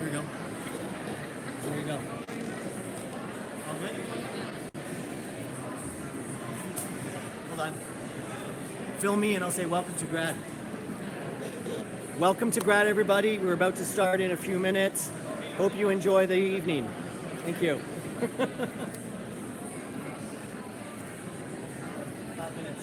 Here you go. There you go. All good? Hold on. Film me and I'll say welcome to Grad. Welcome to Grad, everybody. We're about to start in a few minutes. Hope you enjoy the evening. Thank you. 5 minutes.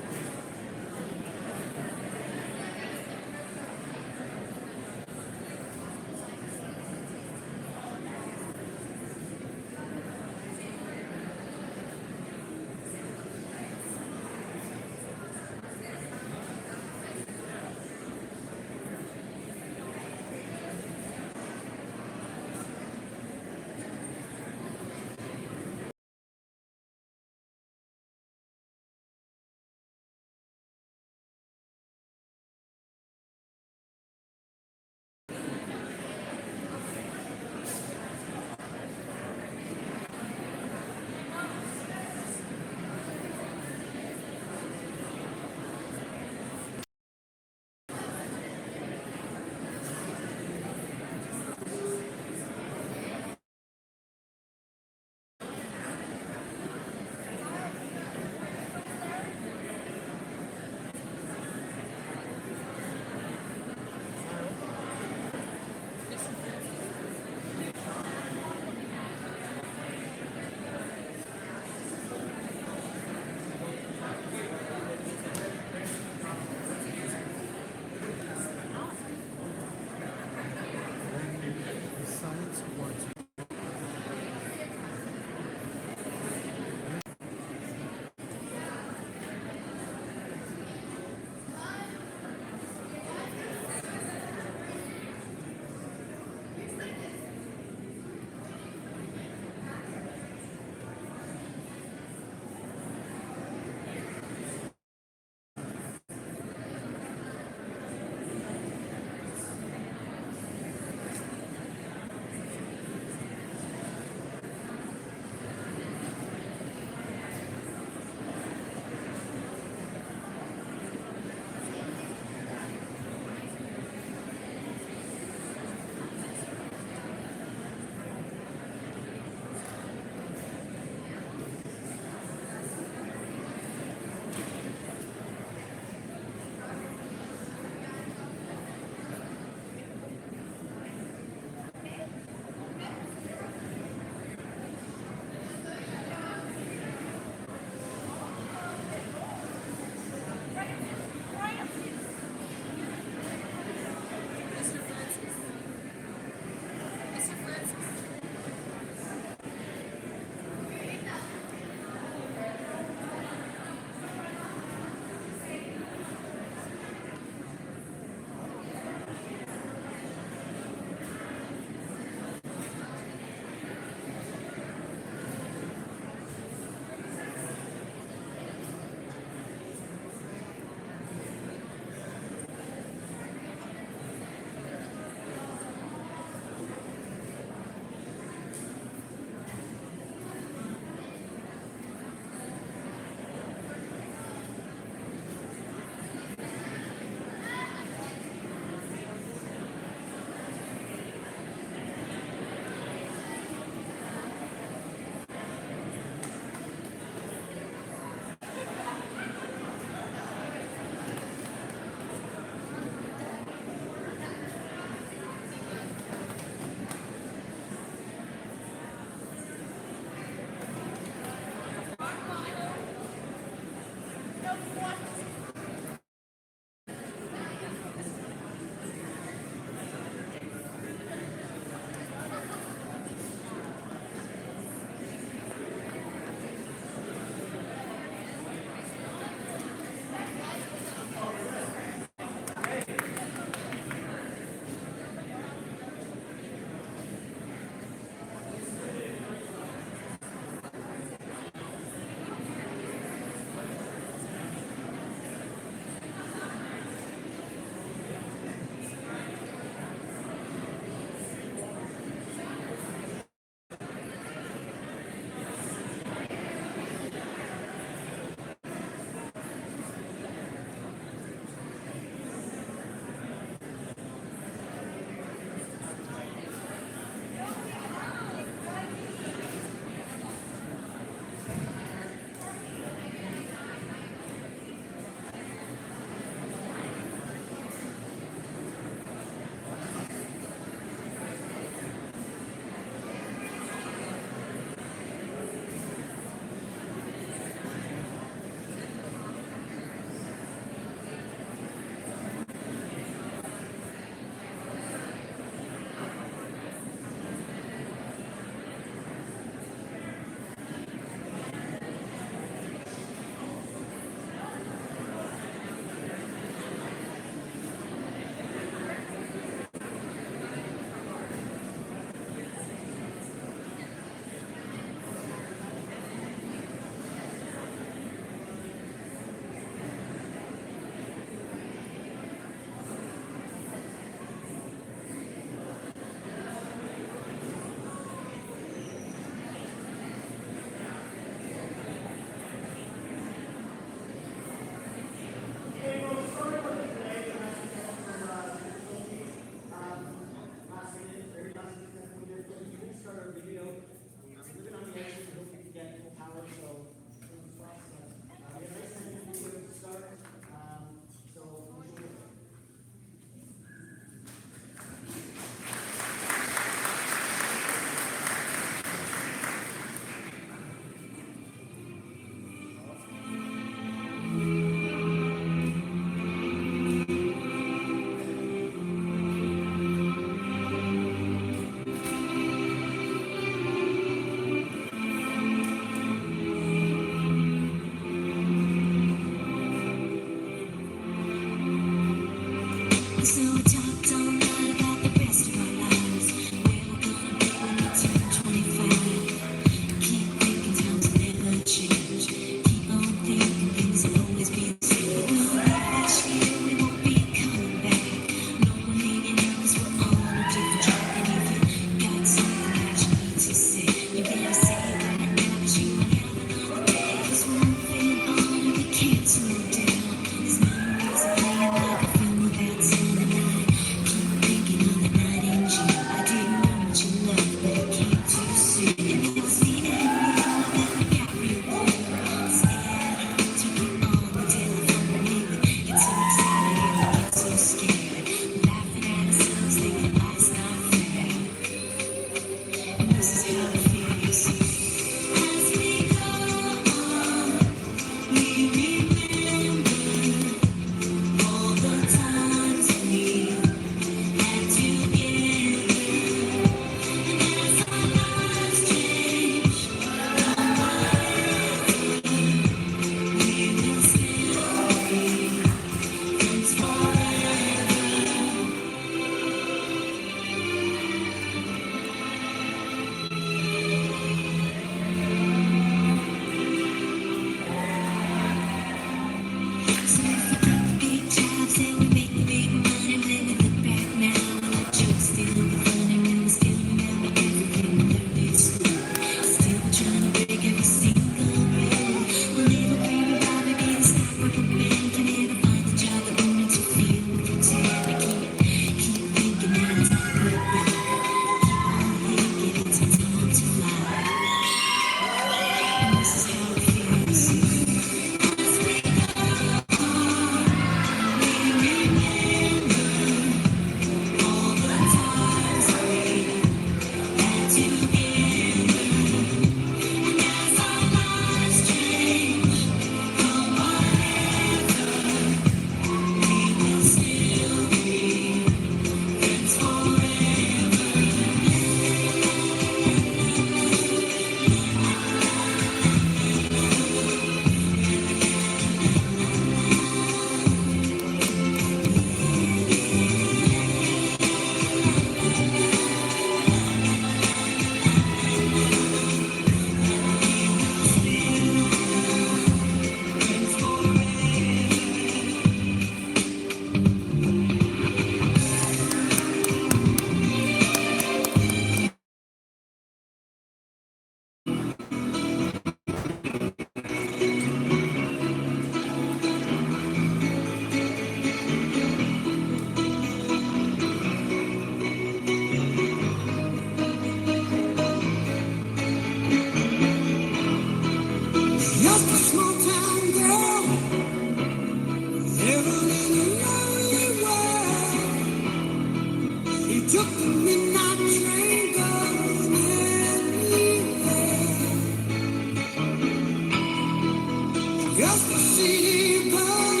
Just the city boy,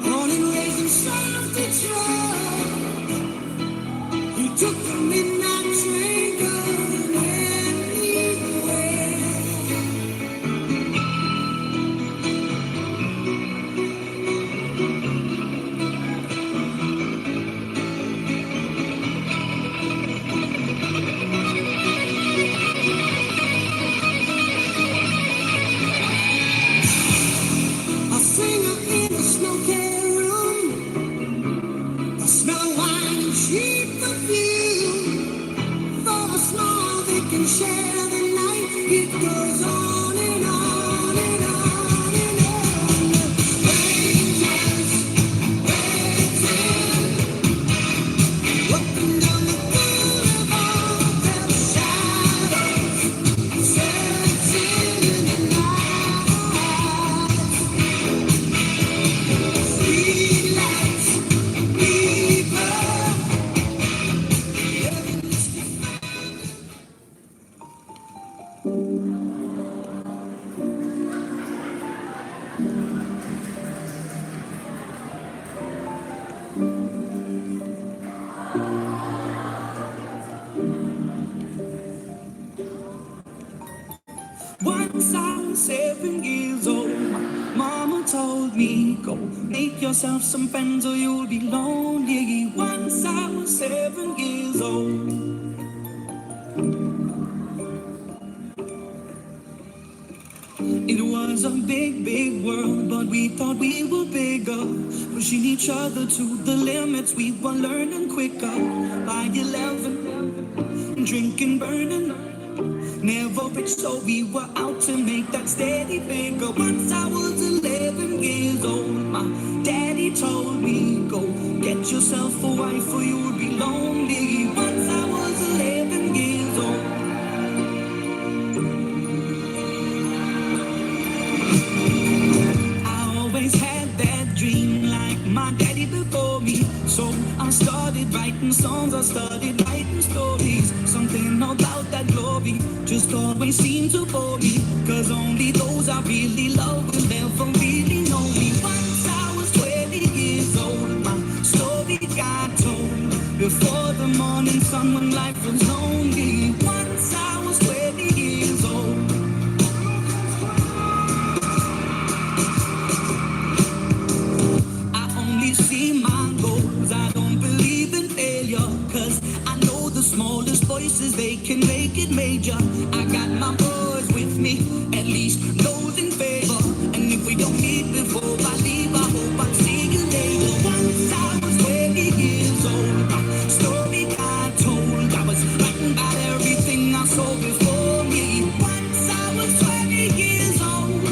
born and raised in South Detroit. He took the midnight train going anywhere. A singer in a smoky room, a smell of wine and cheap perfume. For a small they can share the night. It goes on and on and on and on. Angels waiting, walking down the boulevard. Their shadows searching in the night. Streetlights, people, once I was 7 years old, my mama told me, go make yourself some friends or you'll be lonely. Once I was 7 years old. It was a big, big world, but we thought we were bigger. Pushing each other to the limits, we were learning quicker. By 11, drinking, burning, never rich, so we were out to make that steady figure. Once I was 11 years old, my daddy told me, go get yourself a wife or you'll be lonely. Once I was 11 years old. I always had that dream like my daddy before me. So I started writing songs, I started writing stories. Something about that glory just always seemed to bore me. Cause only those I really love will never really know me. Once I was 20 years old, my story got told. Before the morning sun when life was lonely. Once I was 20 years old. I only see my goals, I don't believe in failure. Cause I know the smallest voices, they can make it major. I got my boys with me, at least those in favor. And if we don't meet before I leave, I hope I'll see you later. Once I was 20 years old, my story got told. I was writing about everything I saw before me. Once I was 20 years old.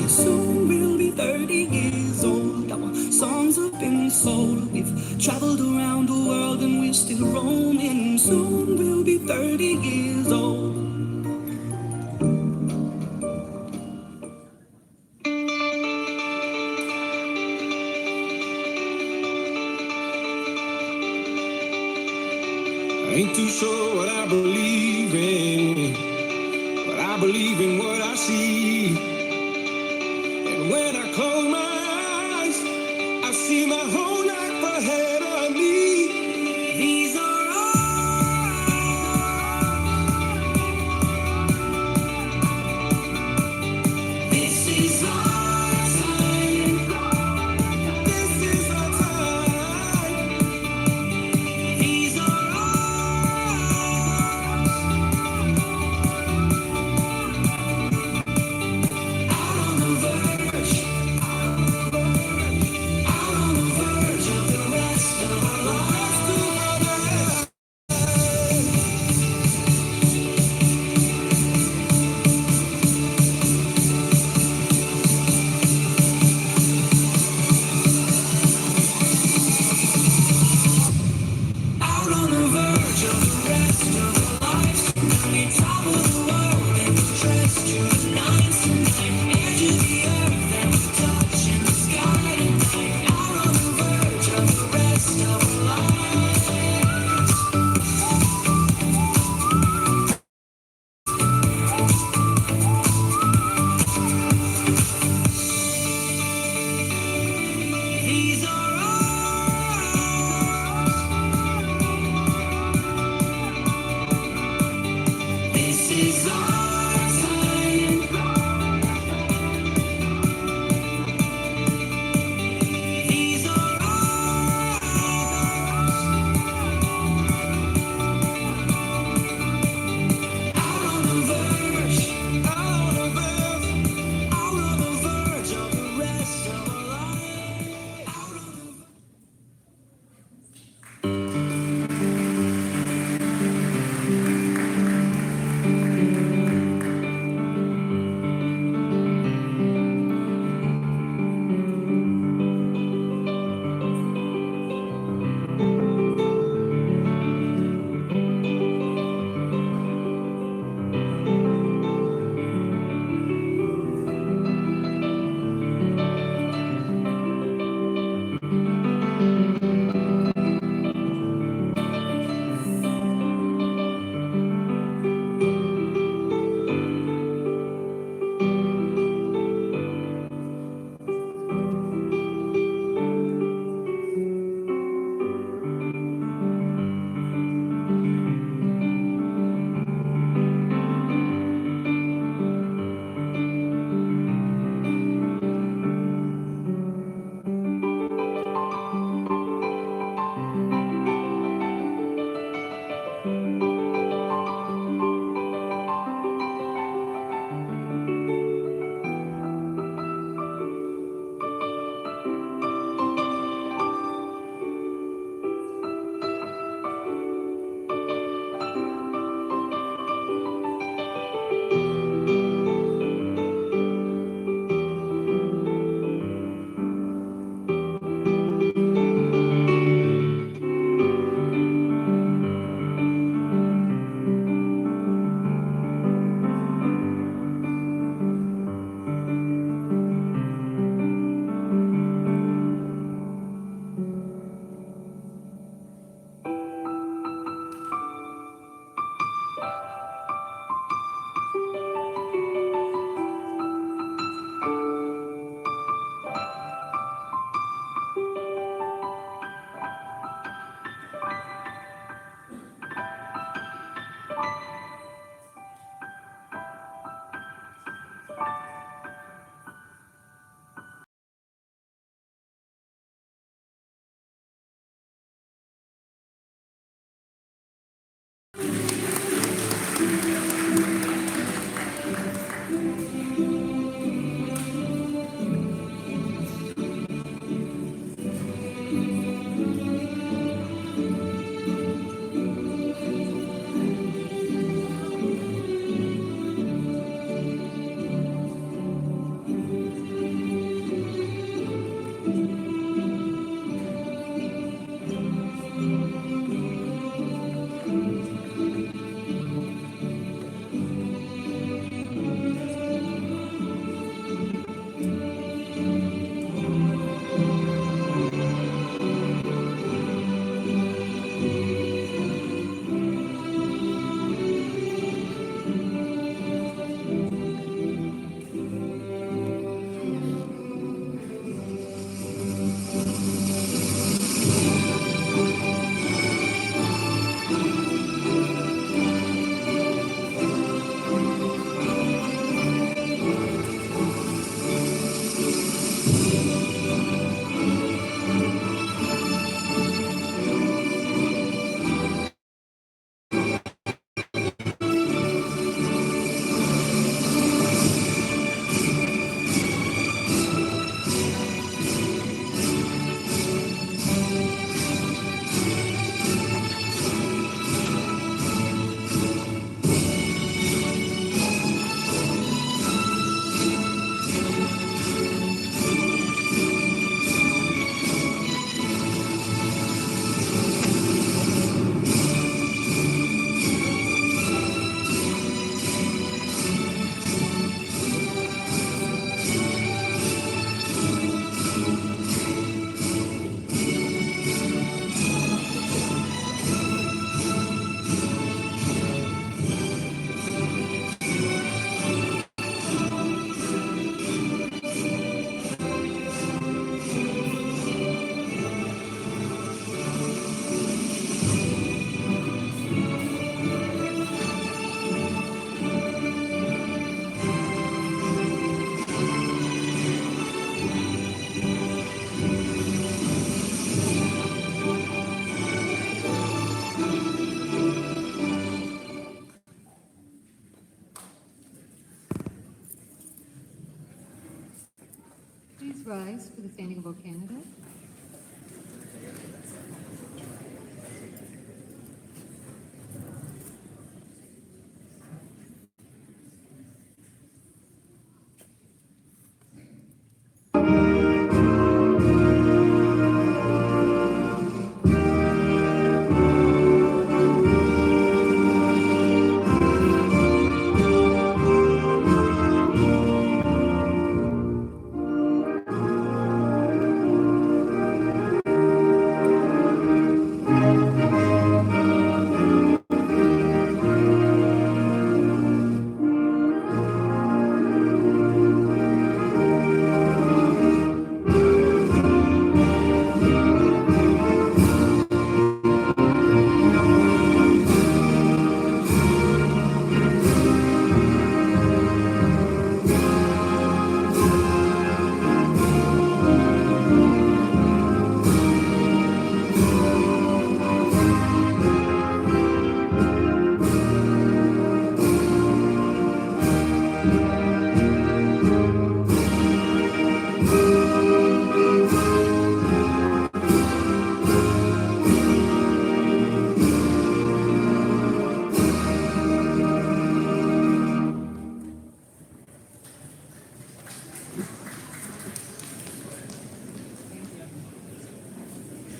Soon we'll be 30 years old. Our songs have been sold. We've traveled around the world and we're still roaming. Soon we'll be 30 years old. I ain't too sure what I believe in, but I believe in what I see. And when I close my eyes, I see my whole life ahead of me. These are this is our time. This is our time. These are out on the verge, out on the verge of the rest of our lives. Out on the verge of the rest of our lives. We travel the world and dress to the nines tonight. Edge of the earth and touching the sky tonight. Out on the verge of the rest of our lives. rise for the standing of Canada.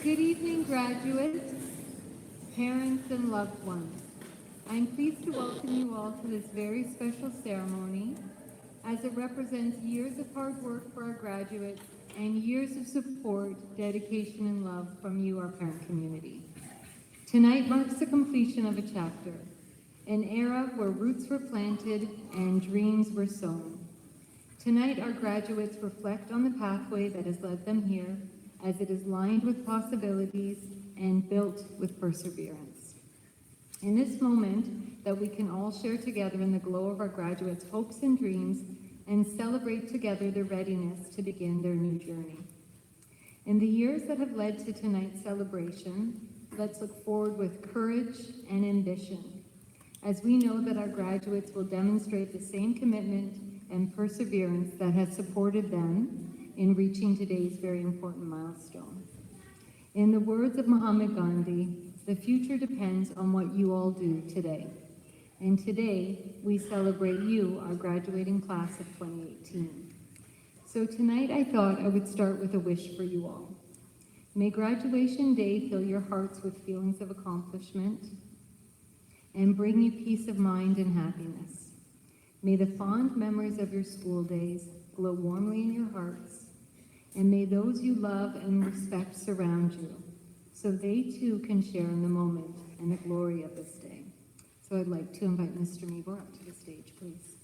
Good evening, graduates, parents, and loved ones. I'm pleased to welcome you all to this very special ceremony, as it represents years of hard work for our graduates and years of support, dedication, and love from you, our parent community. Tonight marks the completion of a chapter, an era where roots were planted and dreams were sown. Tonight, our graduates reflect on the pathway that has led them here, as it is lined with possibilities and built with perseverance. In this moment that we can all share together in the glow of our graduates' hopes and dreams and celebrate together their readiness to begin their new journey. In the years that have led to tonight's celebration, let's look forward with courage and ambition, as we know that our graduates will demonstrate the same commitment and perseverance that has supported them in reaching today's very important milestone. In the words of Mahatma Gandhi, the future depends on what you all do today. And today, we celebrate you, our graduating class of 2018. So tonight, I thought I would start with a wish for you all. May graduation day fill your hearts with feelings of accomplishment and bring you peace of mind and happiness. May the fond memories of your school days glow warmly in your hearts, and may those you love and respect surround you, so they too can share in the moment and the glory of this day. So I'd like to invite Mr. Mebor up to the stage, please.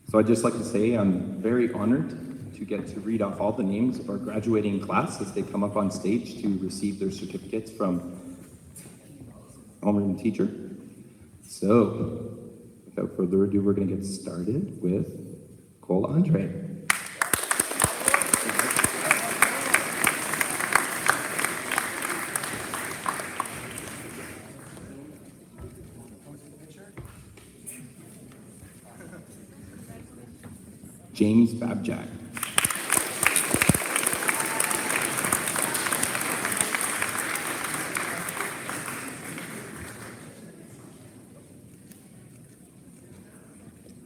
So I'd just like to say I'm very honored to get to read off all the names of our graduating class as they come up on stage to receive their certificates from homeroom teacher. So without further ado, we're going to get started with Cole Andre. James Babjack.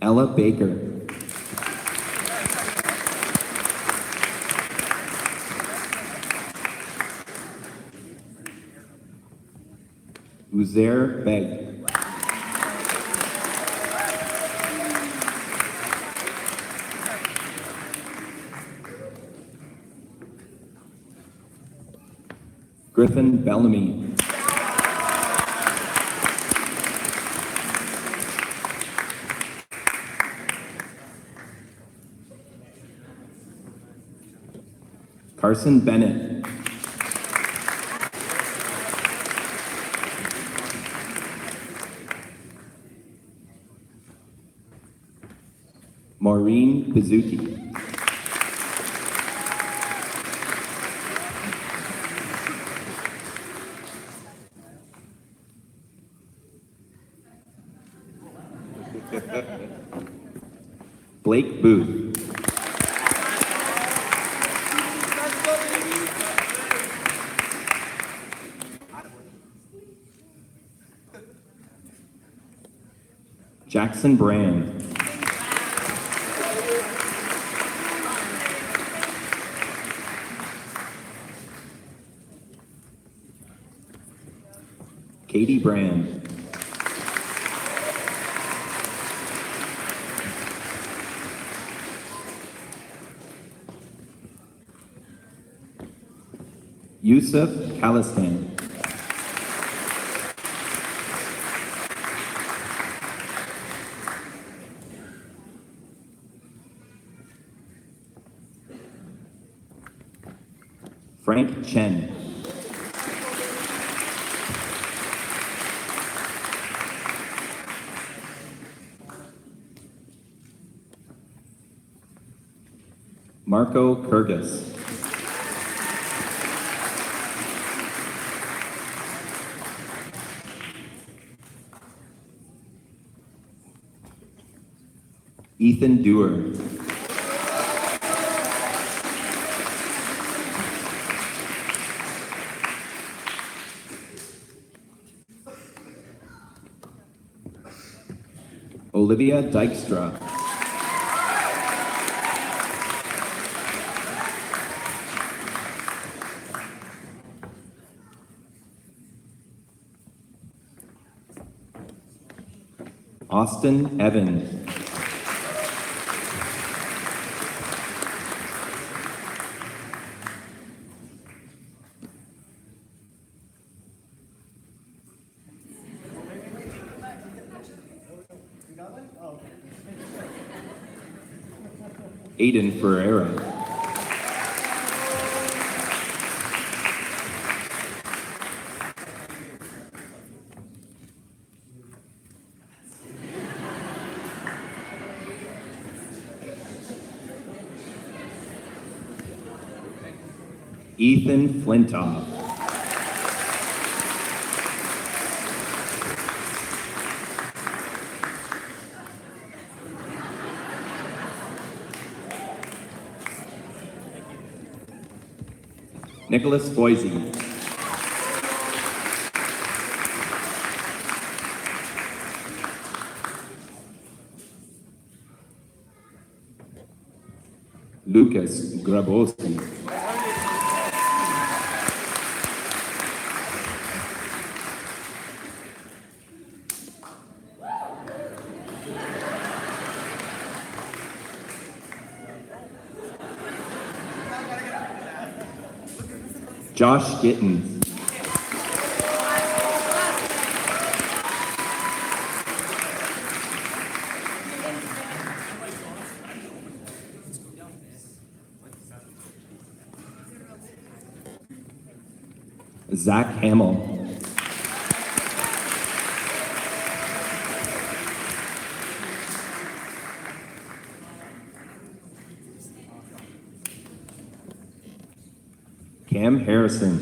Ella Baker. Uzair Beg. Griffin Bellamy. Carson Bennett. Maureen Bizuki. Blake Booth. Jackson Brand. Katie Brand. Yusuf Khalistan. Frank Chen. Marco Kurgis. Ethan Dewar. Olivia Dykstra. Austin Evans. Aiden Ferreira. Ethan Flintoff. Nicholas Boise. Lucas Grabowski. Josh Gittens. Zach Hamill. Cam Harrison.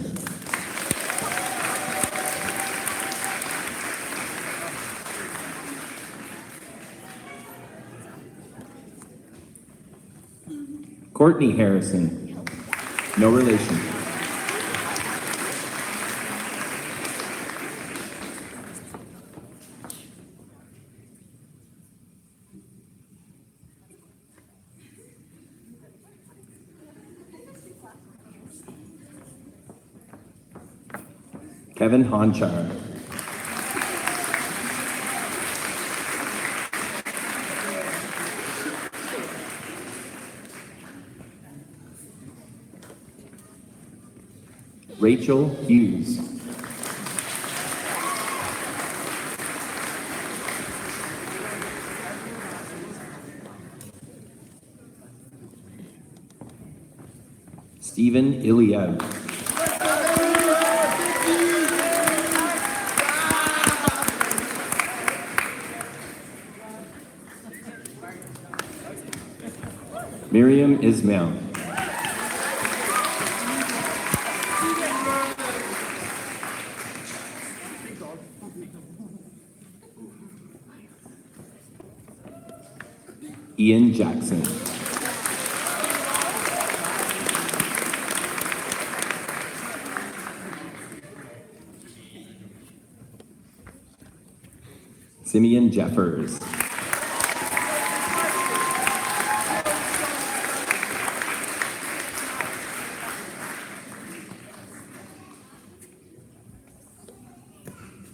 Courtney Harrison. No relation. Kevin Honchar. Rachel Hughes. Stephen Iliev. Miriam Ismail. Ian Jackson. Simeon Jeffers.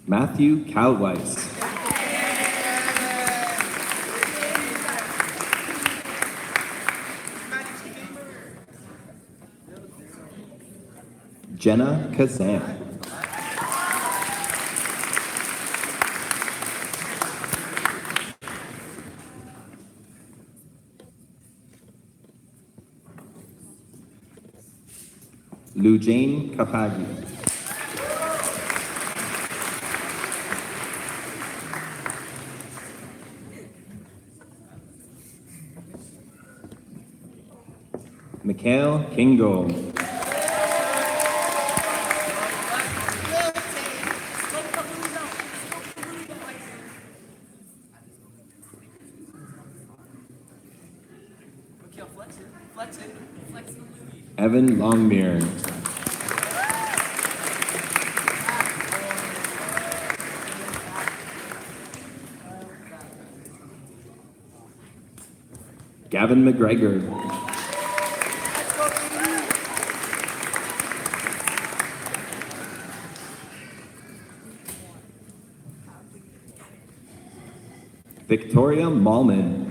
Matthew Kalweiss. Jenna Kazan. Lujane Kapagi. Mikhail Kingo. Evan Longmire. Gavin McGregor. Victoria Malman.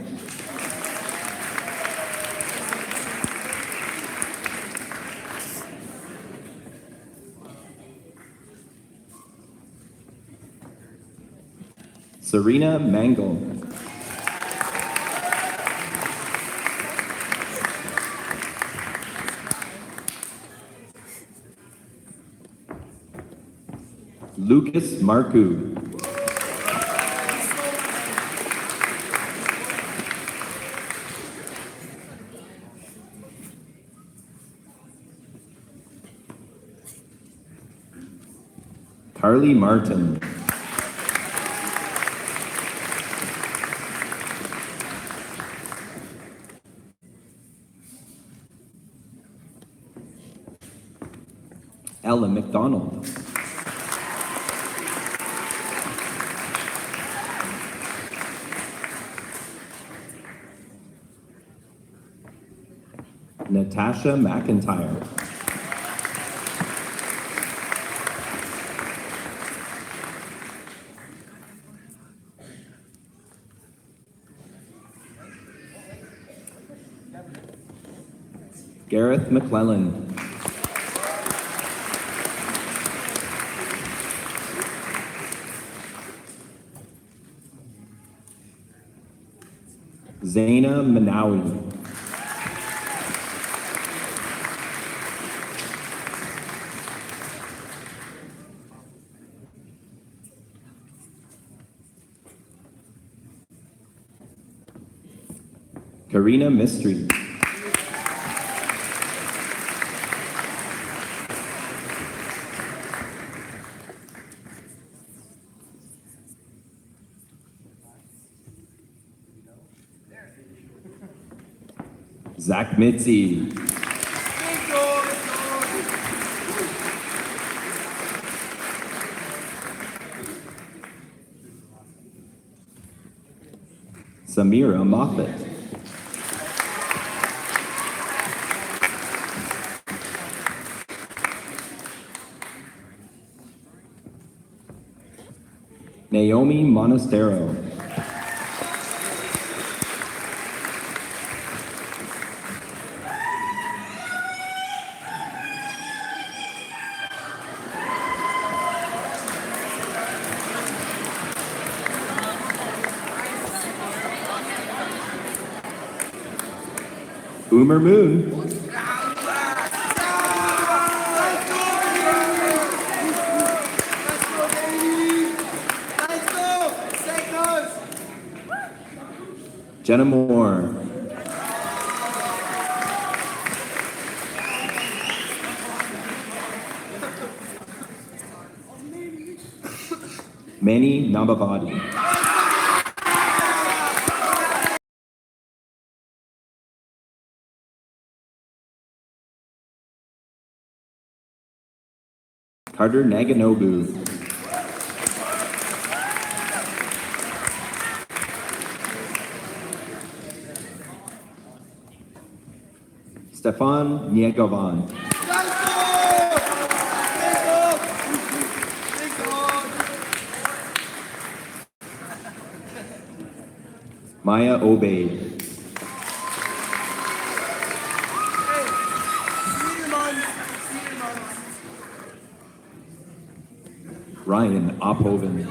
Serena Mangle. Lucas Marcu. Carly Martin. Ella McDonald. Natasha McIntyre. Gareth McClellan. Zaina Manawi. Karina Mystery. Zach Mitzi. Samira Moffat. Naomi Monastero. Boomer Moon. Jenna Moore. Manny Nambabadi. Carter Naganobu. Stefan Niegovan. Maya Obeid. Ryan Ophoven.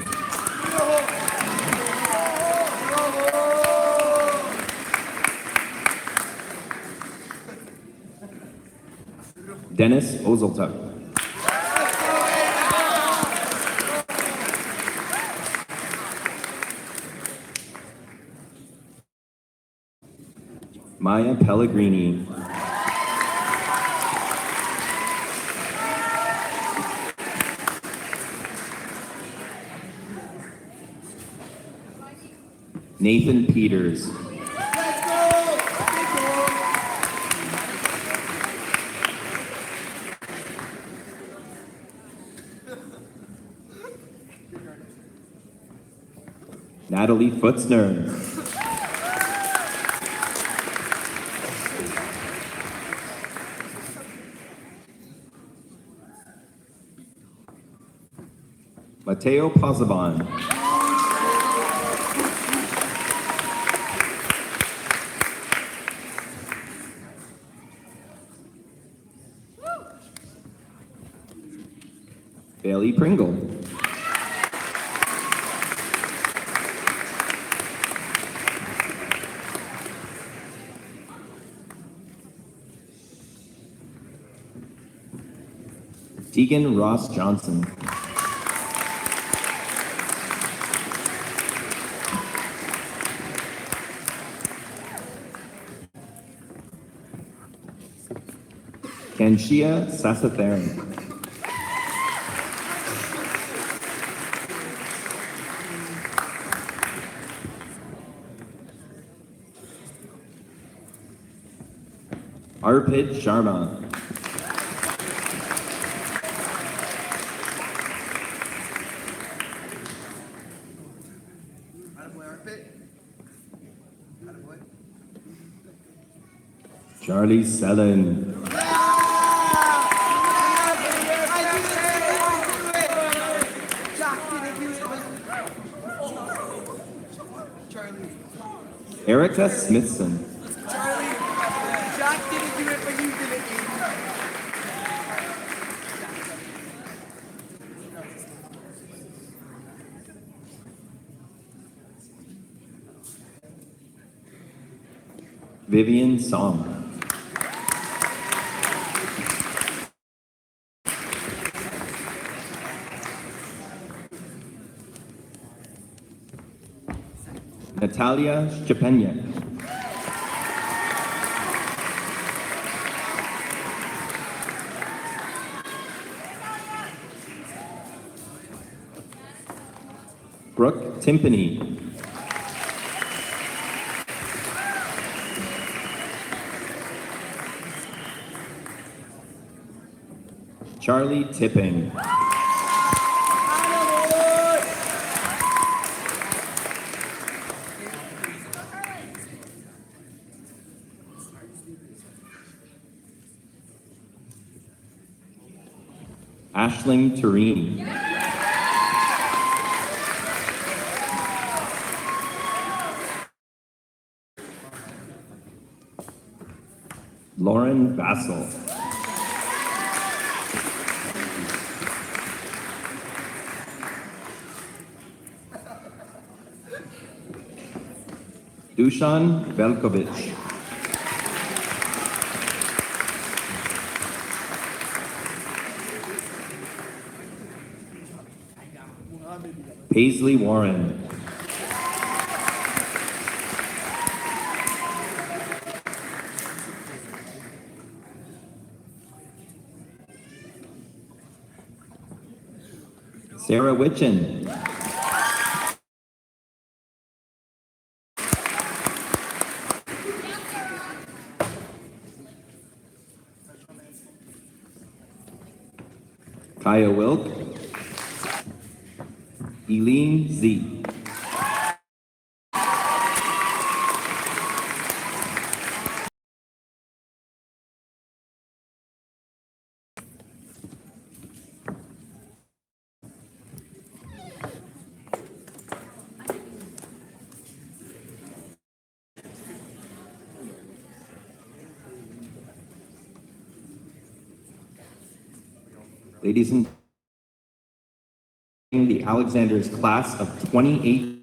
Dennis Ozeltuck. Maya Pellegrini. Nathan Peters. Natalie Futzner. Mateo Pazaban. Bailey Pringle. Tegan Ross Johnson. Kanshia Sasatharan. Arpit Sharma. Charlie Sellen. Erica Smithson. Jack didn't do it, but you did it. Vivian Song. Natalia Szczepaniak. Brooke Timpany. Charlie Tipping. Ashling Tureen. Lauren Vassell. Dusan Velkovic. Paisley Warren. Sarah Witchen. Kaya Wilk, Eileen Z. Ladies and gentlemen, the Alexander's class of 28.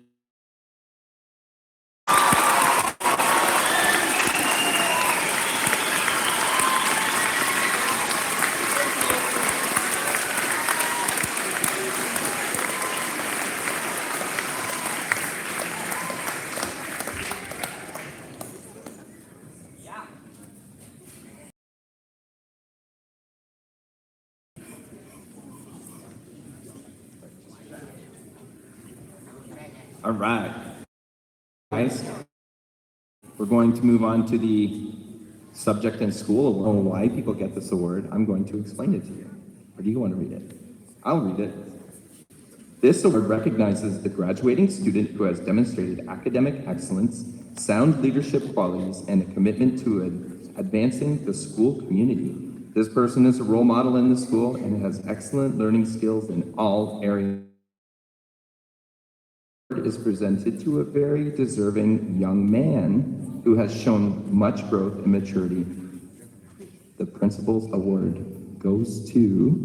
All right, guys, we're going to move on to the subject in school. I don't know why people get this award. I'm going to explain it to you. Or do you want to read it? I'll read it. This award recognizes the graduating student who has demonstrated academic excellence, sound leadership qualities, and a commitment to advancing the school community. This person is a role model in the school and has excellent learning skills in all areas. Is presented to a very deserving young man who has shown much growth and maturity. The Principal's Award goes to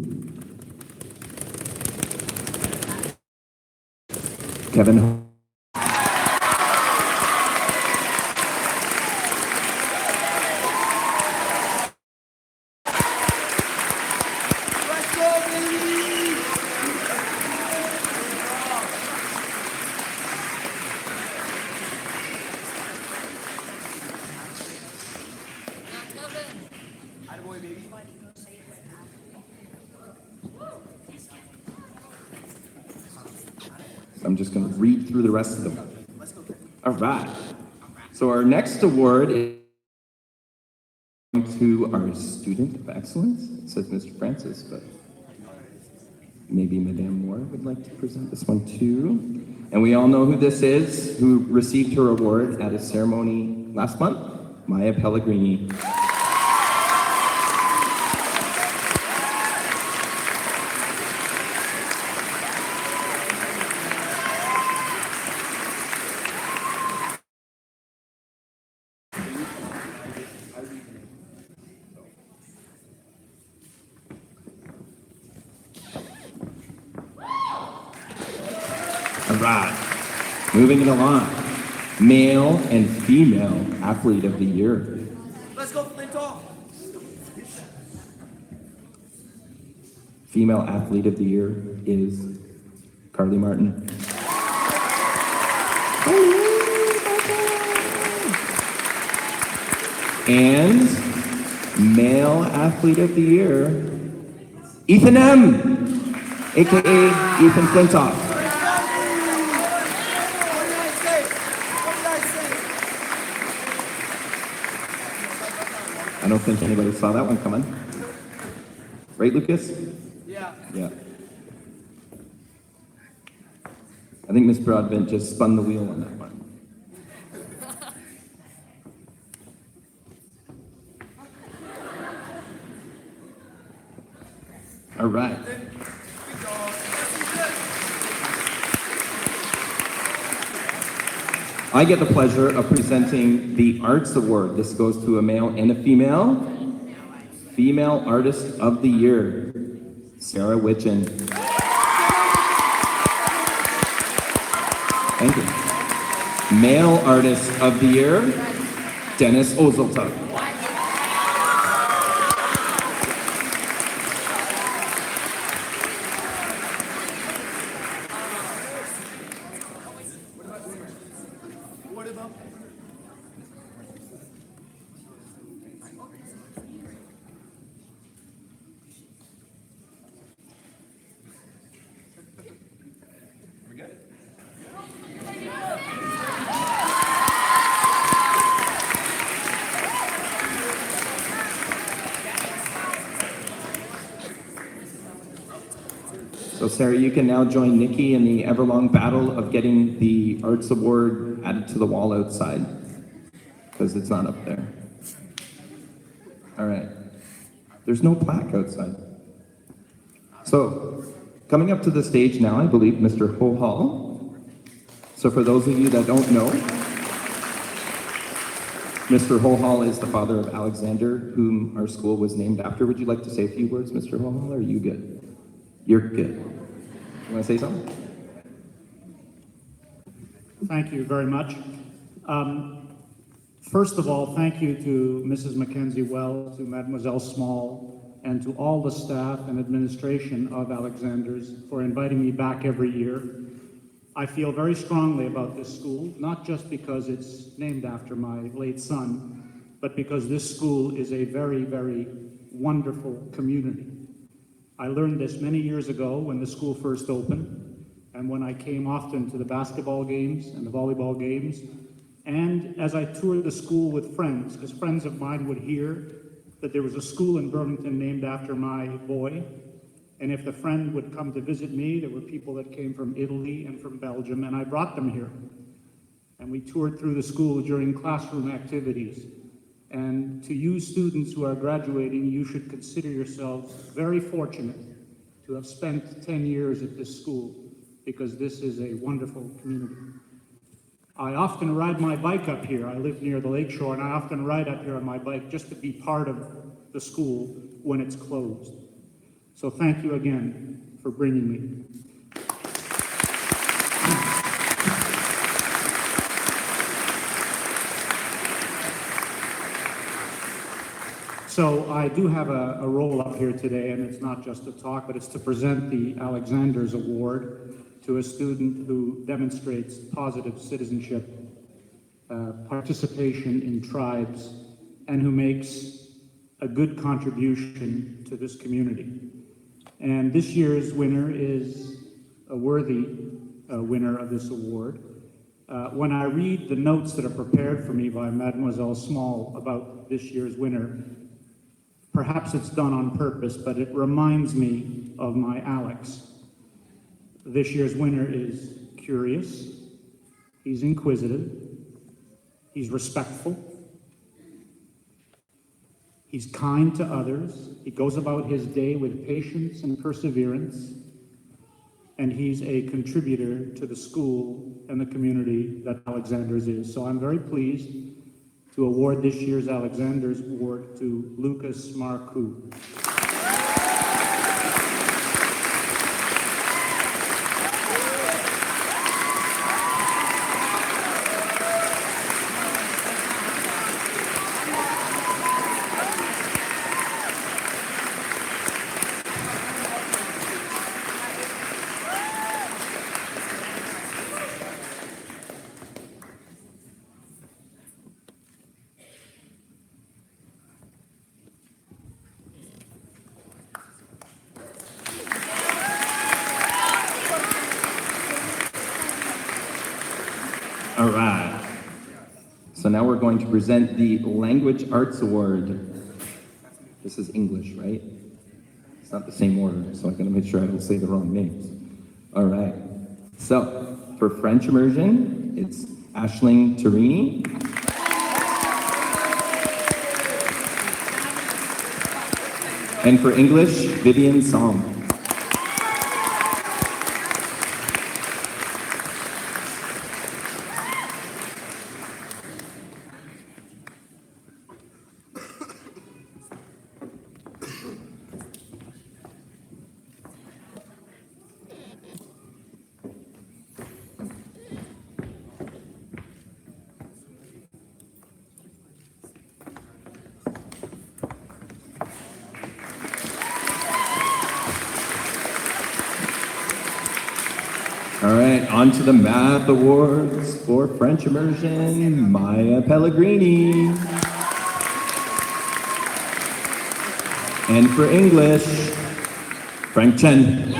Kevin. Let's go, baby! Attaboy, baby. I'm just going to read through the rest of them. All right. So our next award is to our Student of Excellence. It says Mr. Francis, but maybe Madame Moore would like to present this one too. And we all know who this is, who received her award at a ceremony last month, Maya Pellegrini. All right, moving it along. Male and female athlete of the year. Let's go, Flintoff. Female athlete of the year is Carly Martin. And male athlete of the year, Ethan M., aka Ethan Flintoff. I don't think anybody saw that one coming. Right, Lucas? Yeah. Yeah. I think Miss Broadbent just spun the wheel on that one. All right. I get the pleasure of presenting the Arts Award. This goes to a male and a female. Female Artist of the Year, Sarah Witchen. Thank you. Male Artist of the Year, Dennis Ozeltug. What about? Sarah, you can now join Nikki in the ever-long battle of getting the Arts Award added to the wall outside, because it's not up there. All right. There's no plaque outside. So, coming up to the stage now, I believe, Mr. Ho Hall. So for those of you that don't know, Mr. Ho Hall is the father of Alexander, whom our school was named after. Would you like to say a few words, Mr. Ho Hall, or are you good? You're good. You want to say something? Thank you very much. First of all, thank you to Mrs. Mackenzie Wells, to Mademoiselle Small, and to all the staff and administration of Alexander's for inviting me back every year. I feel very strongly about this school, not just because it's named after my late son, but because this school is a very, very wonderful community. I learned this many years ago when the school first opened, and when I came often to the basketball games and the volleyball games, and as I toured the school with friends, because friends of mine would hear that there was a school in Burlington named after my boy, and if the friend would come to visit me, there were people that came from Italy and from Belgium, and I brought them here. And we toured through the school during classroom activities. And to you students who are graduating, you should consider yourselves very fortunate to have spent 10 years at this school, because this is a wonderful community. I often ride my bike up here. I live near the lakeshore, and I often ride up here on my bike just to be part of the school when it's closed. So thank you again for bringing me. So I do have a role up here today, and it's not just a talk, but it's to present the Alexander's Award to a student who demonstrates positive citizenship, participation in tribes, and who makes a good contribution to this community. And this year's winner is a worthy winner of this award. When I read the notes that are prepared for me by Mademoiselle Small about this year's winner, perhaps it's done on purpose, but it reminds me of my Alex. This year's winner is curious, he's inquisitive, he's respectful, he's kind to others, he goes about his day with patience and perseverance, and he's a contributor to the school and the community that Alexander's is. So I'm very pleased to award this year's Alexander's Award to Lucas Marcoux. All right. So now we're going to present the Language Arts Award. This is English, right? It's not the same order, so I'm going to make sure I don't say the wrong names. All right. So for French immersion, it's Aisling Tarini. And for English, Vivian Song. All right, on to the Math Awards for French immersion, Maya Pellegrini. And for English, Frank Chen.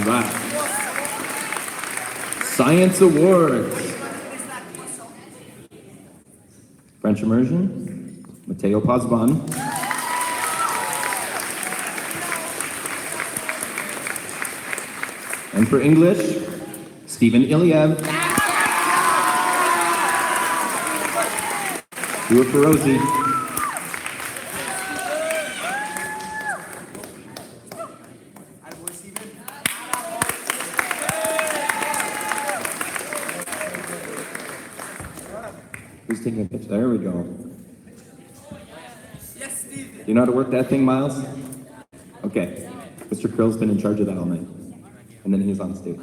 All right. Science Awards. French immersion, Matteo Pazban. And for English, Stephen Ilyev. Do it for Rosie. Who's taking a picture? There we go. Yes, Steve. You know how to work that thing, Miles? Okay. Mr. Krill's been in charge of that all night. And then he's on stage.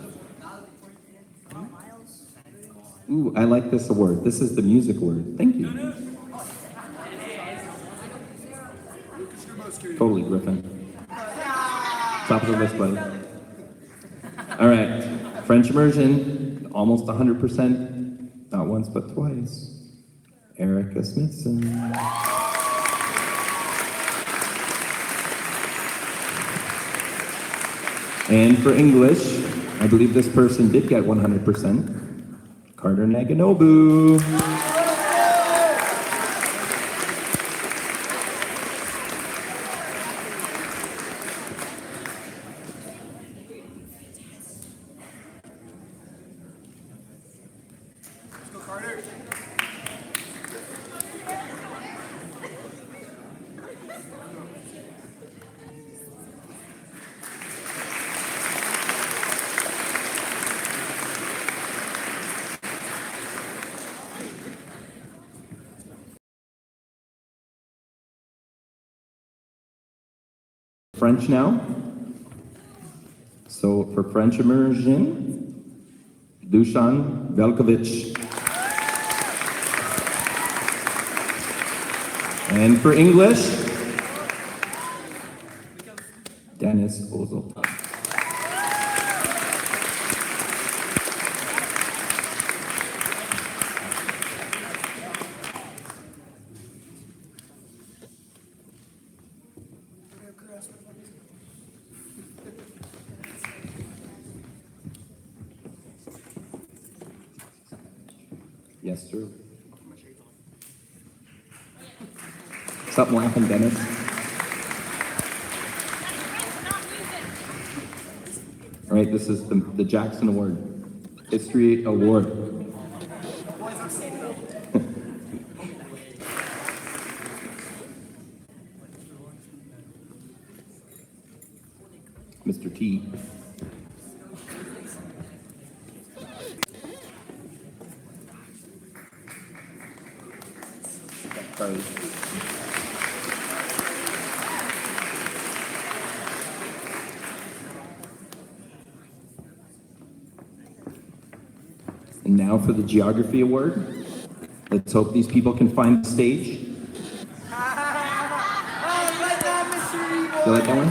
Ooh, I like this award. This is the music award. Thank you. Totally, Griffin. Top of the list, buddy. All right. French immersion, almost 100%. Not once, but twice. Erica Smithson. And for English, I believe this person did get 100%. Carter Naganobu. Let's go, Carter. French now. So for French immersion, Dusan Velkovic. And for English, Dennis Ozil. Yes, sir. Stop laughing, Dennis. All right, this is the Jackson Award, History Award. Mr. T. Sorry. And now for the Geography Award. Let's hope these people can find the stage. You like that one?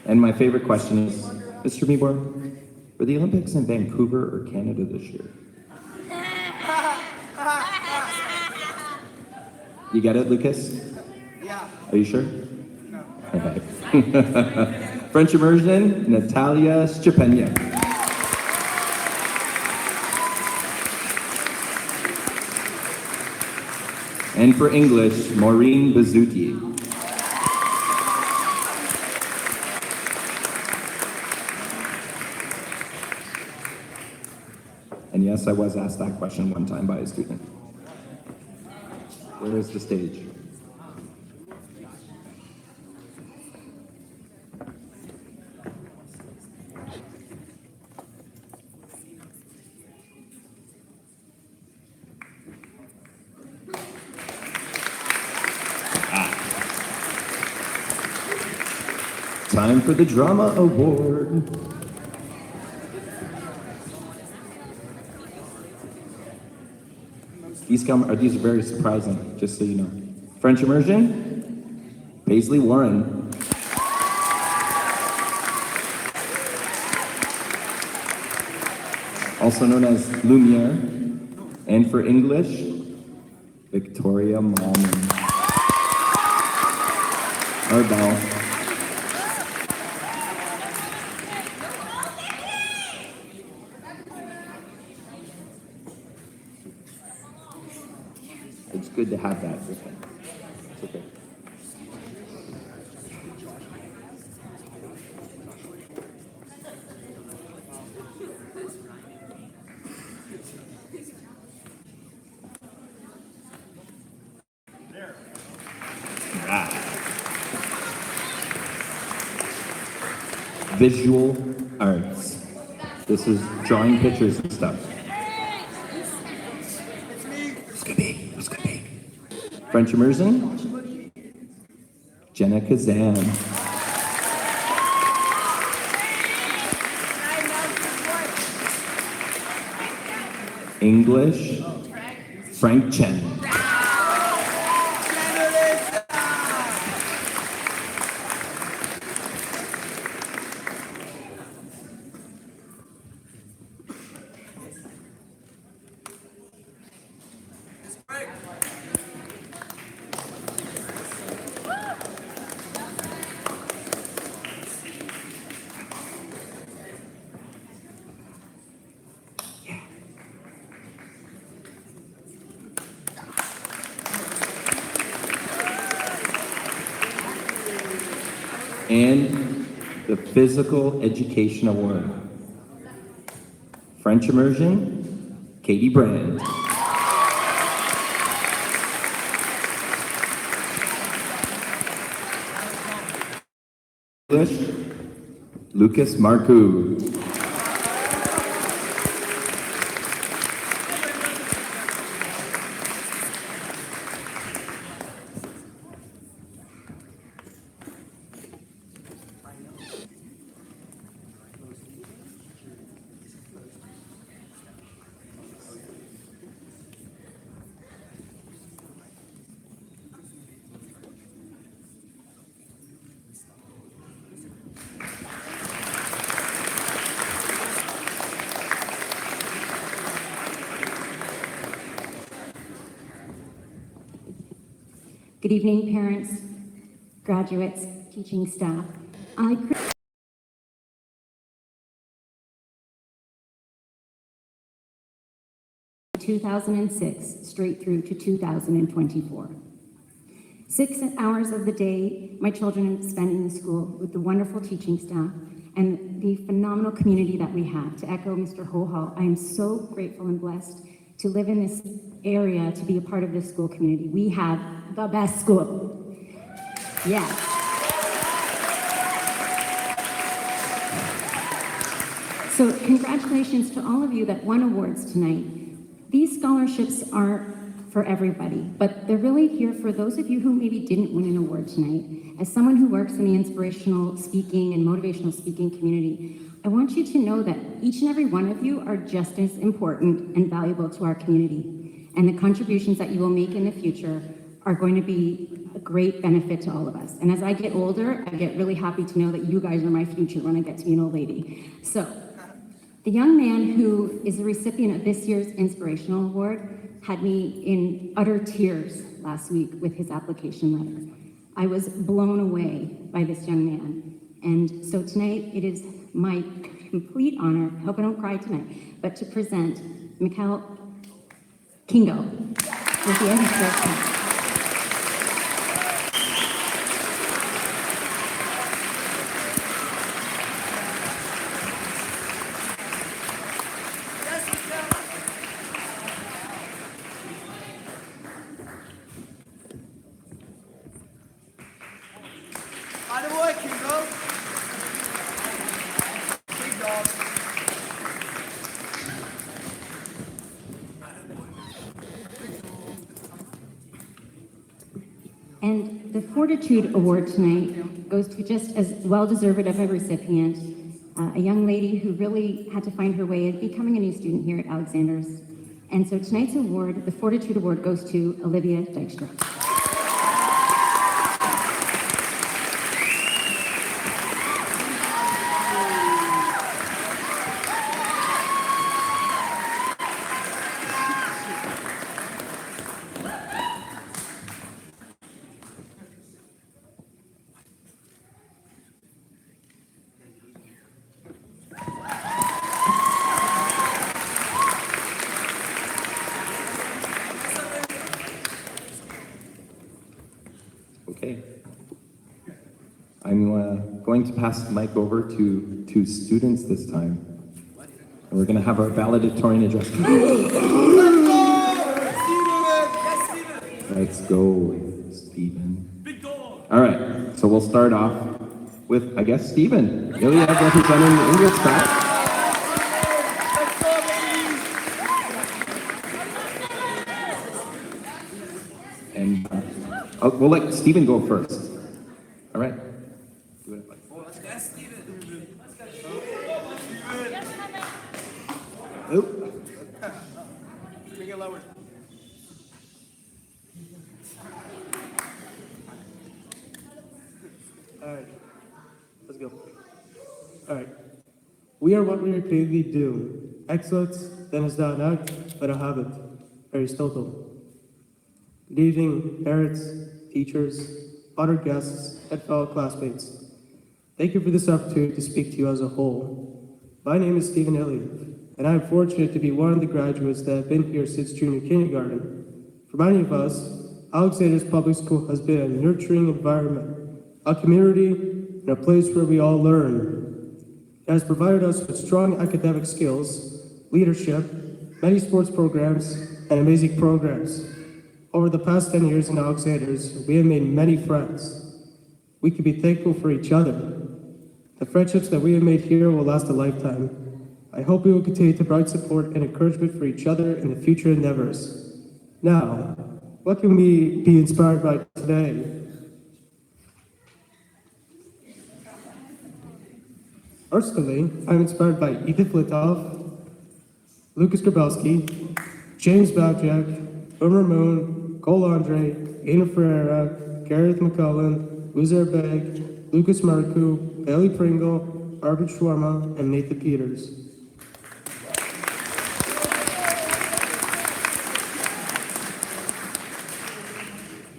And my favorite question is, Mr. Meebor, were the Olympics in Vancouver or Canada this year? You get it, Lucas? Yeah. Are you sure? No. Okay. French immersion, Natalia Stepenia. And for English, Maureen Bazzuti. And yes, I was asked that question one time by a student. Where is the stage? Time for the Drama Award. These are very surprising, just so you know. French immersion, Paisley Warren. Also known as Lumiere. And for English, Victoria Malman. Arbel. good to have that with him. It's okay. Visual arts. This is drawing pictures and stuff. What's gonna be? French immersion. Jenna Kazan. English. Frank Chen. And the Physical Education Award. French immersion, Katie Brand. English, Lucas Marcoux. Good evening, parents, graduates, teaching staff. I 2006 straight through to 2024. 6 hours of the day, my children spend in the school with the wonderful teaching staff and the phenomenal community that we have. To echo Mr. Hohal, I am so grateful and blessed to live in this area, to be a part of this school community. We have the best school. Yes. So congratulations to all of you that won awards tonight. These scholarships are for everybody, but they're really here for those of you who maybe didn't win an award tonight. As someone who works in the inspirational speaking and motivational speaking community, I want you to know that each and every one of you are just as important and valuable to our community. And the contributions that you will make in the future are going to be a great benefit to all of us. And as I get older, I get really happy to know that you guys are my future when I get to be an old lady. So, the young man who is the recipient of this year's Inspirational Award had me in utter tears last week with his application letter. I was blown away by this young man. And so tonight, it is my complete honor, I hope I don't cry tonight, but to present Mikhail Kingo with the Eddie Prize. And the Fortitude Award tonight goes to just as well-deserved of a recipient, a young lady who really had to find her way becoming a new student here at Alexander's. And so tonight's award, the Fortitude Award, goes to Olivia Dykstra. going to pass the mic over to students this time. And we're going to have our valedictorian address. Let's go, Stephen. Big dog. All right, so we'll start off with, I guess, Stephen. Iliad representing the English class. And we'll let Stephen go first. All right. Do it. That's Steven. Oop. Bring it lower. All right, let's go. All right. We are what we repeatedly do. Excellence, then is not an act, but a habit. Aristotle. Good evening, parents, teachers, honored guests, and fellow classmates. Thank you for this opportunity to speak to you as a whole. My name is Stephen Elliott, and I am fortunate to be one of the graduates that have been here since junior kindergarten. For many of us, Alexander's Public School has been a nurturing environment, a community, and a place where we all learn. It has provided us with strong academic skills, leadership, many sports programs, and amazing programs. Over the past 10 years in Alexander's, we have made many friends. We can be thankful for each other. The friendships that we have made here will last a lifetime. I hope we will continue to provide support and encouragement for each other in the future endeavors. Now, what can we be inspired by today? Personally, I'm inspired by Edith Litoff, Lucas Grabowski, James Babjack, Umar Moon, Cole Andre, Aina Ferreira, Gareth McCullen, Uzair Beg, Lucas Marku, Bailey Pringle, Arvid Schwarma, and Nathan Peters.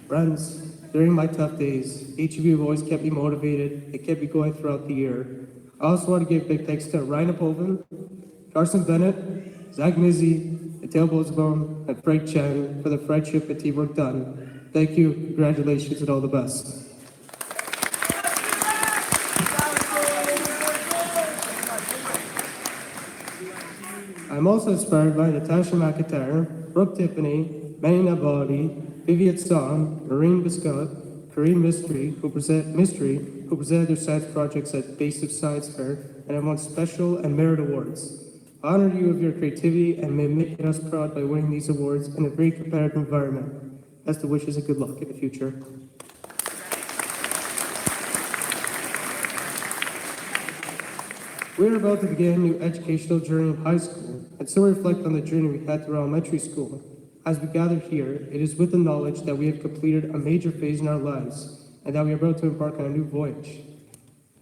Friends, during my tough days, each of you have always kept me motivated and kept me going throughout the year. I also want to give big thanks to Ryan Apovan, Carson Bennett, Zach Mizzi, Mateo Bosbone, and Frank Chen for the friendship and teamwork done. Thank you, congratulations, and all the best. I'm also inspired by Natasha McIntyre, Brooke Tiffany, Manny Nabali, Vivian Song, Maureen Biscott, Corinne Mystery, who presented their science projects at Base of Science Fair and have won special and merit awards. I honor you of your creativity and may make us proud by winning these awards in a very competitive environment. Best of wishes and good luck in the future. We are about to begin a new educational journey in high school, and so reflect on the journey we had through elementary school. As we gather here, it is with the knowledge that we have completed a major phase in our lives, and that we are about to embark on a new voyage.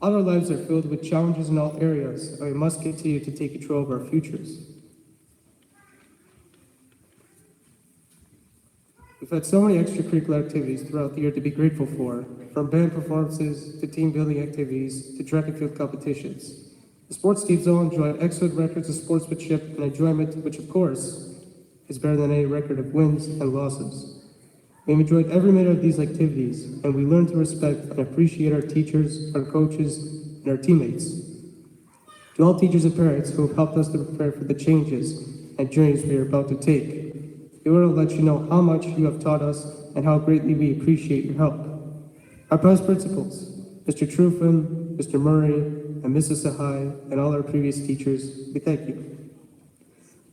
All our lives are filled with challenges in all areas, and we must continue to take control of our futures. We've had so many extracurricular activities throughout the year to be grateful for, from band performances to team building activities to track and field competitions. The sports teams all enjoy excellent records of sportsmanship and enjoyment, which of course is better than any record of wins and losses. We've enjoyed every minute of these activities, and we learn to respect and appreciate our teachers, our coaches, and our teammates. To all teachers and parents who have helped us to prepare for the changes and journeys we are about to take, we want to let you know how much you have taught us and how greatly we appreciate your help. Our past principals, Mr. Truffin, Mr. Murray, and Mrs. Sahai, and all our previous teachers, we thank you.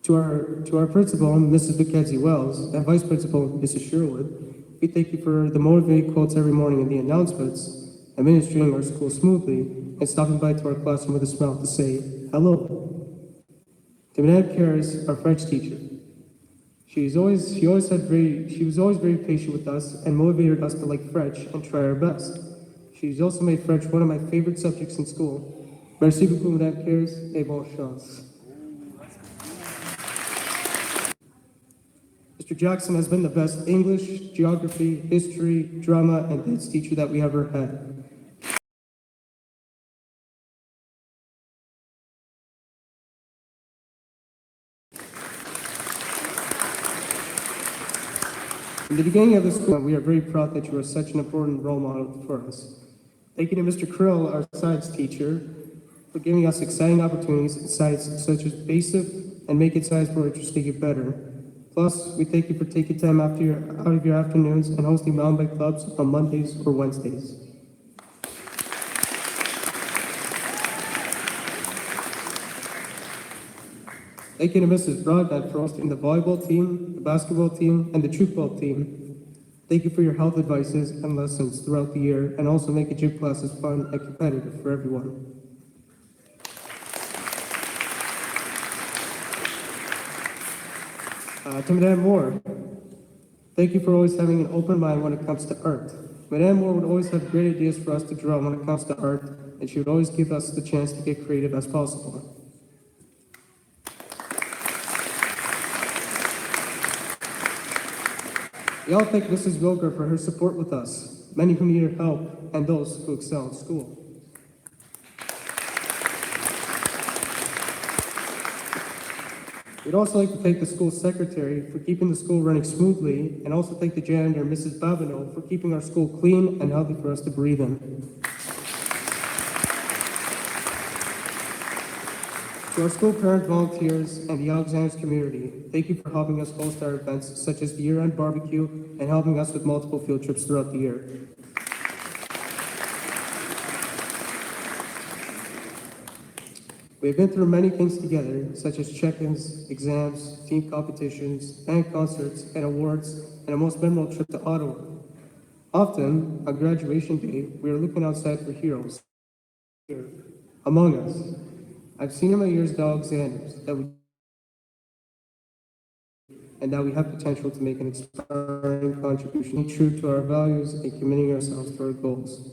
To our principal, Mrs. Mackenzie Wells, and vice principal, Mrs. Sherwood, we thank you for the motivating quotes every morning in the announcements, administering our school smoothly, and stopping by to our classroom with a smile to say hello. To Madame Karis, our French teacher. She was always very patient with us and motivated us to like French and try our best. She's also made French one of my favorite subjects in school. Merci beaucoup, Madame Karis, et bonne chance. Mr. Jackson has been the best English, geography, history, drama, and dance teacher that we ever had. In the beginning of the school, we are very proud that you are such an important role model for us. Thank you to Mr. Krill, our science teacher, for giving us exciting opportunities in science such as basic and making science more interesting and better. Plus, we thank you for taking time out of your afternoons and hosting mountain bike clubs on Mondays or Wednesdays. Thank you to Mrs. Broadbent for hosting the volleyball team, the basketball team, and the troop ball team. Thank you for your health advices and lessons throughout the year, and also making gym classes fun and competitive for everyone. To Madame Moore, thank you for always having an open mind when it comes to art. Madame Moore would always have great ideas for us to draw when it comes to art, and she would always give us the chance to get creative as possible. We all thank Mrs. Wilger for her support with us, many who need her help, and those who excel in school. We'd also like to thank the school secretary for keeping the school running smoothly, and also thank the janitor, Mrs. Babineau, for keeping our school clean and healthy for us to breathe in. To our school parent volunteers and the Alexanders community, thank you for helping us host our events such as the year-end barbecue and helping us with multiple field trips throughout the year. We have been through many things together, such as check-ins, exams, team competitions, band concerts, and awards, and a most memorable trip to Ottawa. Often, on graduation day, we are looking outside for heroes. Here, among us, I've seen in my years at Alexanders that we have potential to make an inspiring contribution, true to our values and committing ourselves to our goals.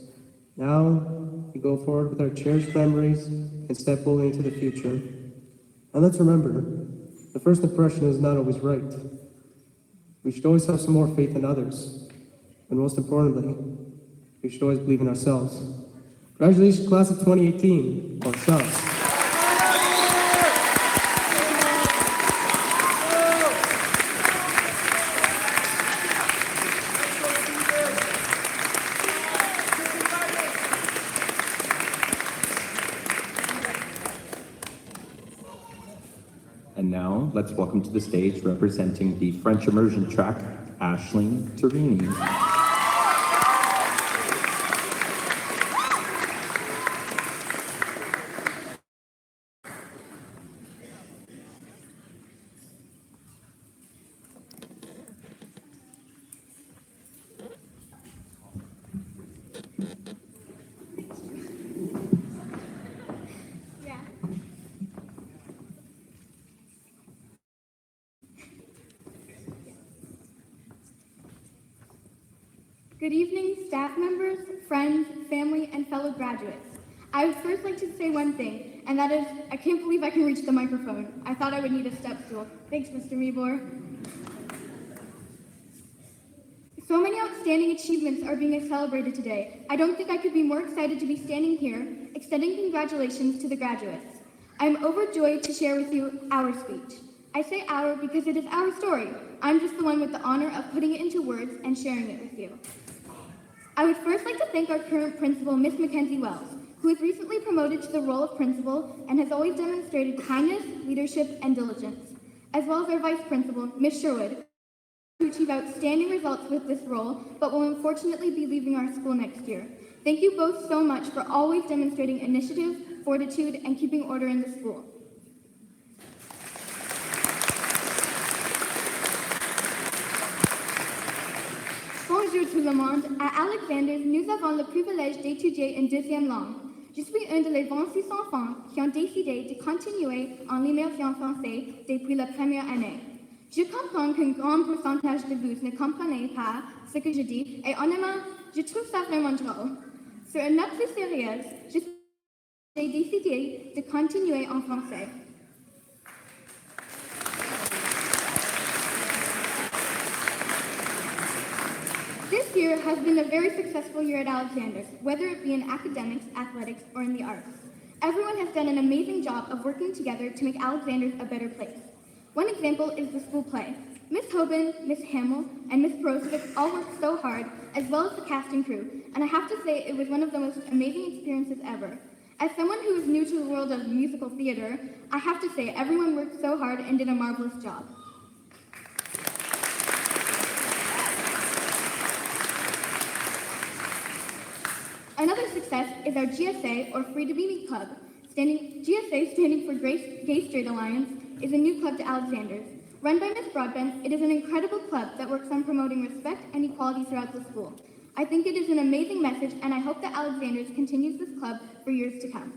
Now, we go forward with our cherished memories and step boldly into the future. And let's remember, the first impression is not always right. We should always have some more faith in others. And most importantly, we should always believe in ourselves. Congratulations, class of 2018, or shots. And now, let's welcome to the stage, representing the French immersion track, Aisling Torini. Good evening, staff members, friends, family, and fellow graduates. I would first like to say one thing, and that is, I can't believe I can reach the microphone. I thought I would need a step stool. Thanks, Mr. Meebor. So many outstanding achievements are being celebrated today. I don't think I could be more excited to be standing here, extending congratulations to the graduates. I am overjoyed to share with you our speech. I say our because it is our story. I'm just the one with the honor of putting it into words and sharing it with you. I would first like to thank our current principal, Miss Mackenzie Wells, who was recently promoted to the role of principal and has always demonstrated kindness, leadership, and diligence, as well as our vice principal, Miss Sherwood, who achieved outstanding results with this role, but will unfortunately be leaving our school next year. Thank you both so much for always demonstrating initiative, fortitude, and keeping order in the school. Bonjour tout le monde. À Alexanders, nous avons le privilège d'étudier une deuxième langue. Je suis un de les 26 enfants qui ont décidé de continuer en l'immersion française depuis la première année. Je comprends qu'un grand pourcentage de vous ne comprenez pas ce que je dis, et honnêtement, je trouve ça vraiment drôle. Sur une note plus sérieuse, j'ai décidé de continuer en français. This year has been a very successful year at Alexanders, whether it be in academics, athletics, or in the arts. Everyone has done an amazing job of working together to make Alexanders a better place. One example is the school play. Miss Hoban, Miss Hamill, and Miss Brozovic all worked so hard as well as the cast and crew, and I have to say it was one of the most amazing experiences ever. As someone who is new to the world of musical theater, I have to say everyone worked so hard and did a marvelous job. Another success is our GSA, or Free to Be Me Club. GSA, standing for Gay Straight Alliance, is a new club to Alexander's. Run by Ms. Broadbent, it is an incredible club that works on promoting respect and equality throughout the school. I think it is an amazing message, and I hope that Alexander's continues this club for years to come.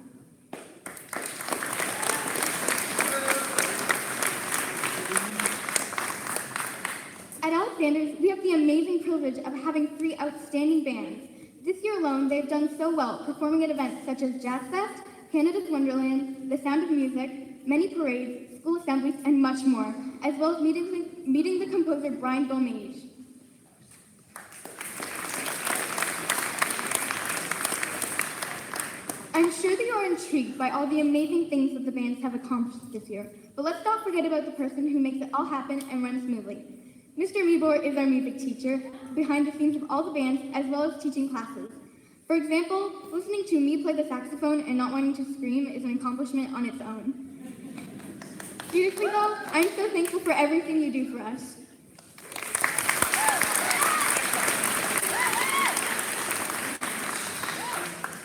At Alexander's, we have the amazing privilege of having 3 outstanding bands. This year alone, they've done so well, performing at events such as Jazz Fest, Canada's Wonderland, The Sound of Music, many parades, school assemblies, and much more, as well as meeting the composer Brian Beaumage. I'm sure that you are intrigued by all the amazing things that the bands have accomplished this year, but let's not forget about the person who makes it all happen and run smoothly. Mr. Mebor is our music teacher, behind the scenes of all the bands, as well as teaching classes. For example, listening to me play the saxophone and not wanting to scream is an accomplishment on its own. Seriously though, I'm so thankful for everything you do for us.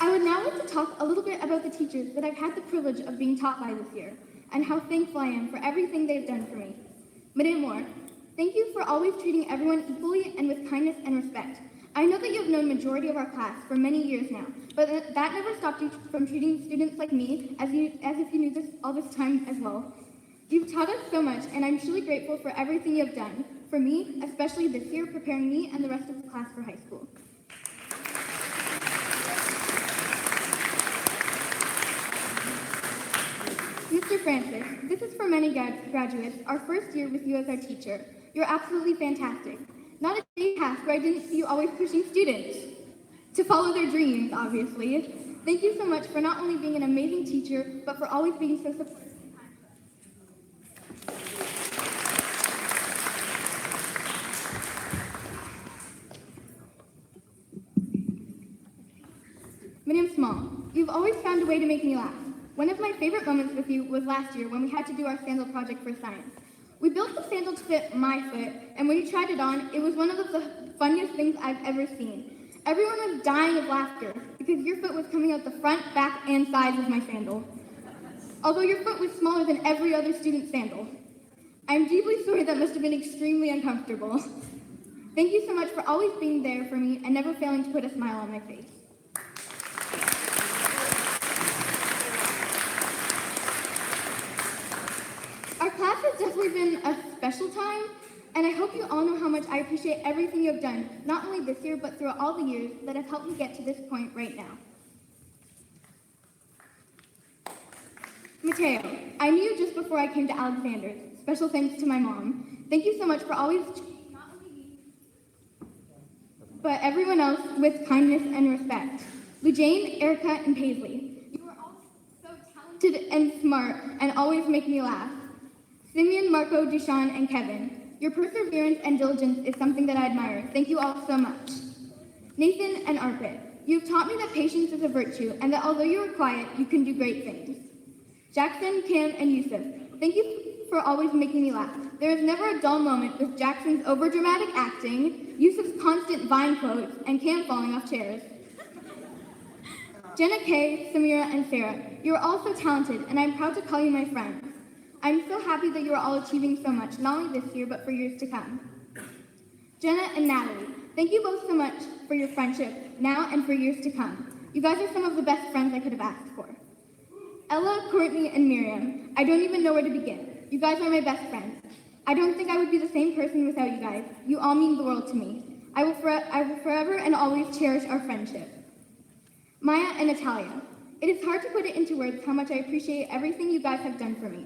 I would now like to talk a little bit about the teachers that I've had the privilege of being taught by this year, and how thankful I am for everything they've done for me. Madame Moore, thank you for always treating everyone equally and with kindness and respect. I know that you have known the majority of our class for many years now, but that never stopped you from treating students like me as if you knew this all this time as well. You've taught us so much, and I'm truly grateful for everything you have done for me, especially this year, preparing me and the rest of the class for high school. Mr. Francis, this is for many graduates, our first year with you as our teacher. You're absolutely fantastic. Not a day passed where I didn't see you always pushing students to follow their dreams, obviously. Thank you so much for not only being an amazing teacher, but for always being so supportive. Madame Small, you've always found a way to make me laugh. One of my favorite moments with you was last year when we had to do our sandal project for science. We built the sandal to fit my foot, and when you tried it on, it was one of the funniest things I've ever seen. Everyone was dying of laughter because your foot was coming out the front, back, and sides of my sandal. Although your foot was smaller than every other student's sandal. I'm deeply sorry that must have been extremely uncomfortable. Thank you so much for always being there for me and never failing to put a smile on my face. Our class has definitely been a special time, and I hope you all know how much I appreciate everything you have done, not only this year, but throughout all the years that have helped me get to this point right now. Mateo, I knew you just before I came to Alexander's. Special thanks to my mom. Thank you so much for always treating not only me, but everyone else with kindness and respect. Lujane, Erica, and Paisley. You are all so talented and smart and always make me laugh. Simeon, Marco, Deshaun, and Kevin. Your perseverance and diligence is something that I admire. Thank you all so much. Nathan and Arpit, you've taught me that patience is a virtue and that although you are quiet, you can do great things. Jackson, Cam, and Yusuf, thank you for always making me laugh. There is never a dull moment with Jackson's overdramatic acting, Yusuf's constant vine quotes, and Cam falling off chairs. Jenna Kay, Samira, and Sarah, you are all so talented, and I'm proud to call you my friends. I'm so happy that you are all achieving so much, not only this year, but for years to come. Jenna and Natalie, thank you both so much for your friendship, now and for years to come. You guys are some of the best friends I could have asked for. Ella, Courtney, and Miriam, I don't even know where to begin. You guys are my best friends. I don't think I would be the same person without you guys. You all mean the world to me. I will forever and always cherish our friendship. Maya and Natalia, it is hard to put it into words how much I appreciate everything you guys have done for me.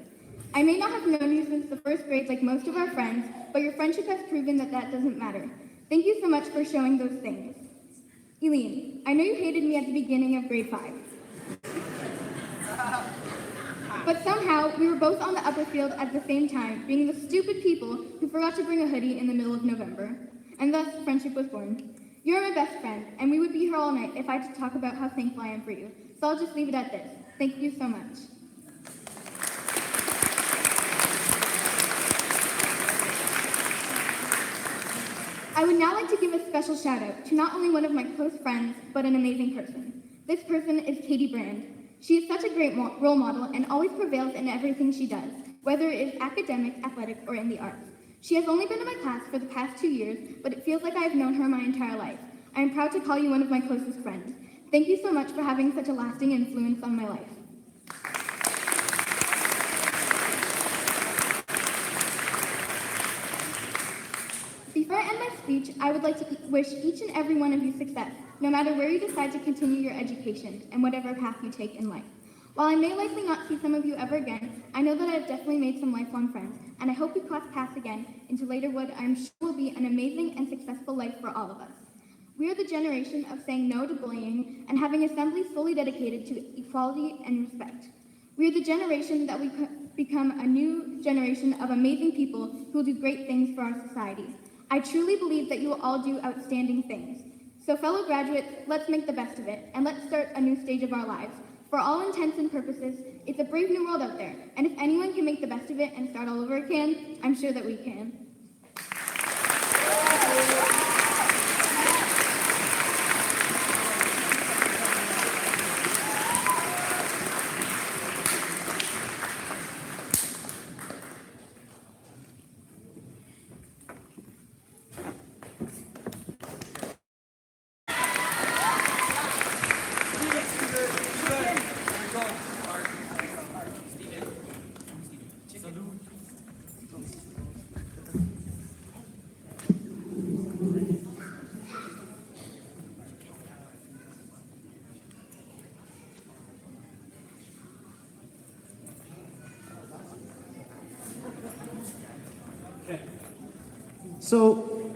I may not have known you since the first grade like most of our friends, but your friendship has proven that that doesn't matter. Thank you so much for showing those things. Eileen, I know you hated me at the beginning of grade 5. But somehow, we were both on the upper field at the same time, being the stupid people who forgot to bring a hoodie in the middle of November. And thus, friendship was born. You're my best friend, and we would be here all night if I had to talk about how thankful I am for you. So I'll just leave it at this. Thank you so much. I would now like to give a special shout out to not only one of my close friends, but an amazing person. This person is Katie Brand. She is such a great role model and always prevails in everything she does, whether it is academic, athletic, or in the arts. She has only been in my class for the past 2 years, but it feels like I have known her my entire life. I am proud to call you one of my closest friends. Thank you so much for having such a lasting influence on my life. Before I end my speech, I would like to wish each and every one of you success, no matter where you decide to continue your education and whatever path you take in life. While I may likely not see some of you ever again, I know that I have definitely made some lifelong friends, and I hope we cross paths again into later what I'm sure will be an amazing and successful life for all of us. We are the generation of saying no to bullying and having assemblies fully dedicated to equality and respect. We are the generation that we become a new generation of amazing people who will do great things for our society. I truly believe that you will all do outstanding things. So fellow graduates, let's make the best of it, and let's start a new stage of our lives. For all intents and purposes, it's a brave new world out there, and if anyone can make the best of it and start all over again, I'm sure that we can. So,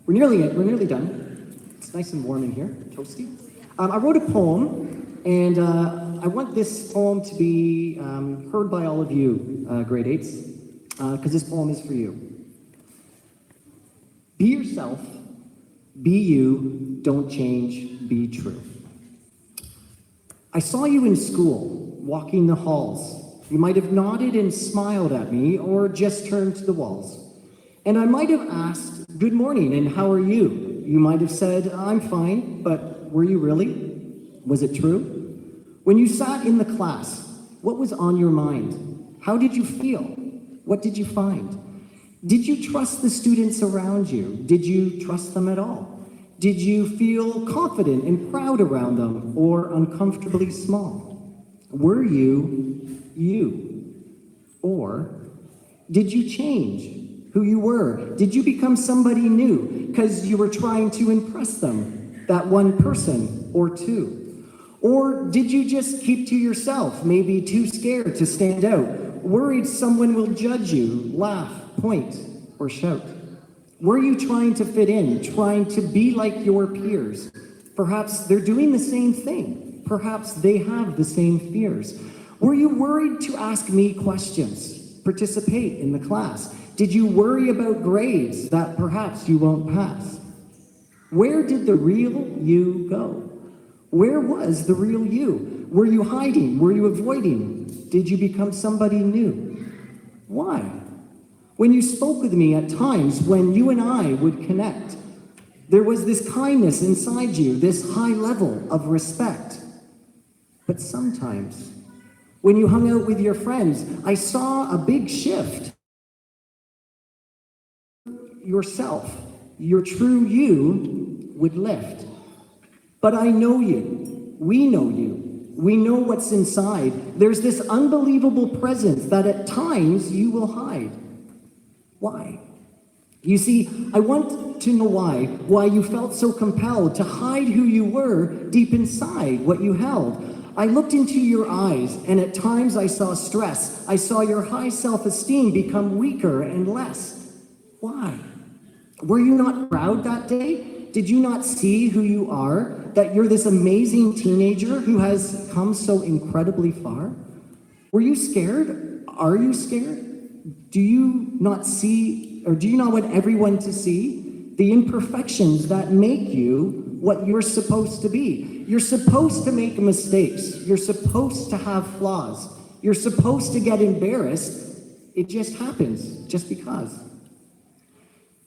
we're nearly done. It's nice and warm in here, toasty. I wrote a poem, and I want this poem to be heard by all of you, grade 8s, because this poem is for you. Be yourself, be you, don't change, be true. I saw you in school, walking the halls. You might have nodded and smiled at me, or just turned to the walls. And I might have asked, good morning, and how are you? You might have said, I'm fine, but were you really? Was it true? When you sat in the class, what was on your mind? How did you feel? What did you find? Did you trust the students around you? Did you trust them at all? Did you feel confident and proud around them, or uncomfortably small? Were you you? Or did you change who you were? Did you become somebody new because you were trying to impress them, that one person or two? Or did you just keep to yourself, maybe too scared to stand out, worried someone will judge you, laugh, point, or shout? Were you trying to fit in, trying to be like your peers? Perhaps they're doing the same thing. Perhaps they have the same fears. Were you worried to ask me questions, participate in the class? Did you worry about grades that perhaps you won't pass? Where did the real you go? Where was the real you? Were you hiding? Were you avoiding? Did you become somebody new? Why? When you spoke with me at times when you and I would connect, there was this kindness inside you, this high level of respect. But sometimes, when you hung out with your friends, I saw a big shift. Yourself, your true you, would lift. But I know you. We know you. We know what's inside. There's this unbelievable presence that at times you will hide. Why? You see, I want to know why you felt so compelled to hide who you were deep inside, what you held. I looked into your eyes, and at times I saw stress. I saw your high self-esteem become weaker and less. Why? Were you not proud that day? Did you not see who you are? That you're this amazing teenager who has come so incredibly far? Were you scared? Are you scared? Do you not see, or do you not want everyone to see the imperfections that make you what you're supposed to be. You're supposed to make mistakes. You're supposed to have flaws. You're supposed to get embarrassed. It just happens, just because.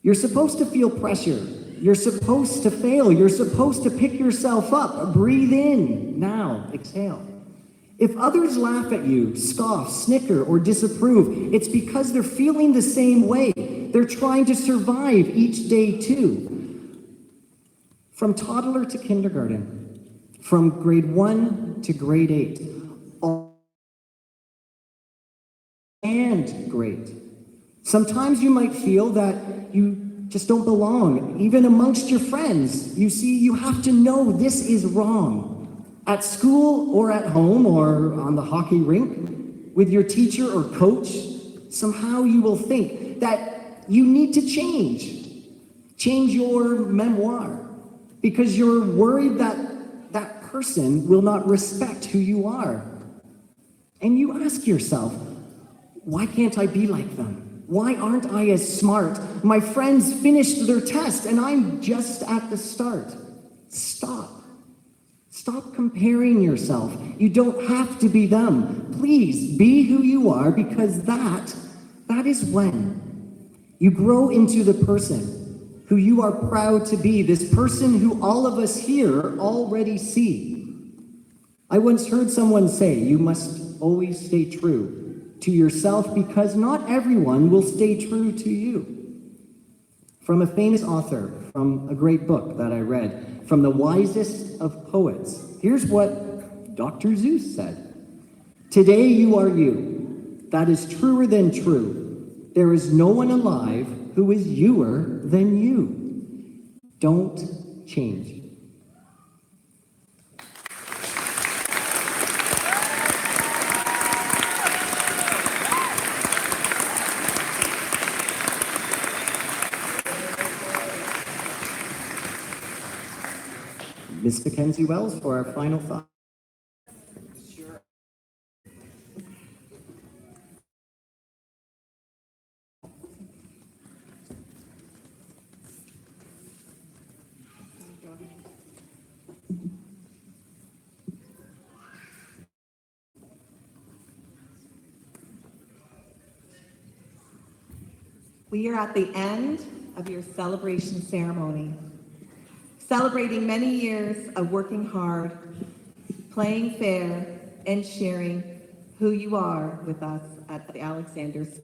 You're supposed to feel pressure. You're supposed to fail. You're supposed to pick yourself up. Breathe in. Now, exhale. If others laugh at you, scoff, snicker, or disapprove, it's because they're feeling the same way. They're trying to survive each day too. From toddler to kindergarten, from grade 1 to grade 8, and great. Sometimes you might feel that you just don't belong, even amongst your friends. You see, you have to know this is wrong. At school or at home or on the hockey rink, with your teacher or coach, somehow you will think that you need to change your memoir, because you're worried that that person will not respect who you are. And you ask yourself, why can't I be like them? Why aren't I as smart? My friends finished their test and I'm just at the start. Stop. Stop comparing yourself. You don't have to be them. Please be who you are, because that is when you grow into the person who you are proud to be, this person who all of us here already see. I once heard someone say, you must always stay true to yourself, because not everyone will stay true to you. From a famous author, from a great book that I read, from the wisest of poets, here's what Dr. Seuss said. Today you are you. That is truer than true. There is no one alive who is youer than you. Don't change. Ms. Mackenzie Wells for our final thought. We are at the end of your celebration ceremony, celebrating many years of working hard, playing fair, and sharing who you are with us at the Alexanders.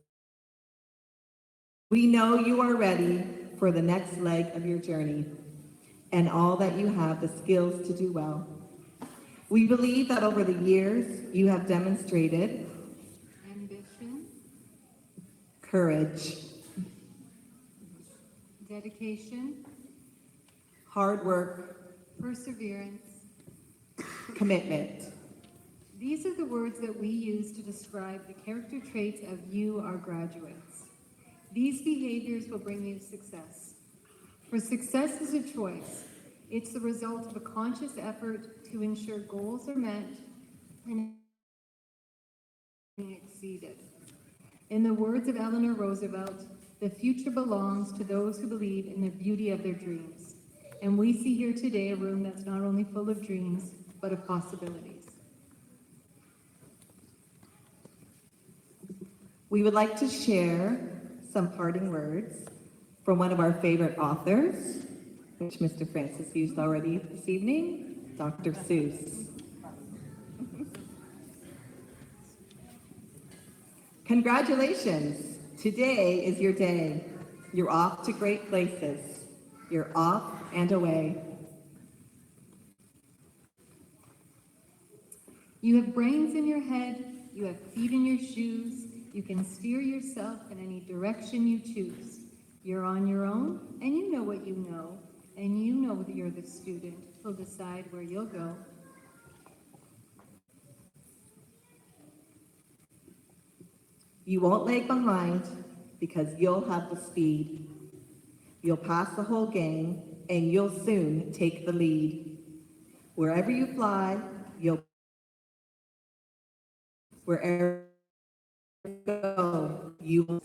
We know you are ready for the next leg of your journey and all that you have the skills to do well. We believe that over the years you have demonstrated ambition, courage, dedication, hard work, perseverance. commitment. These are the words that we use to describe the character traits of you, our graduates. These behaviors will bring you success. For success is a choice. It's the result of a conscious effort to ensure goals are met and exceeded. In the words of Eleanor Roosevelt, the future belongs to those who believe in the beauty of their dreams. And we see here today a room that's not only full of dreams, but of possibilities. We would like to share some parting words from one of our favorite authors, which Mr. Francis used already this evening, Dr. Seuss. Congratulations! Today is your day. You're off to great places. You're off and away. You have brains in your head, you have feet in your shoes, you can steer yourself in any direction you choose. You're on your own, and you know what you know, and you know that you're the student who'll decide where you'll go. You won't lag behind because you'll have the speed. You'll pass the whole gang, and you'll soon take the lead. Wherever you fly, wherever you go, you will.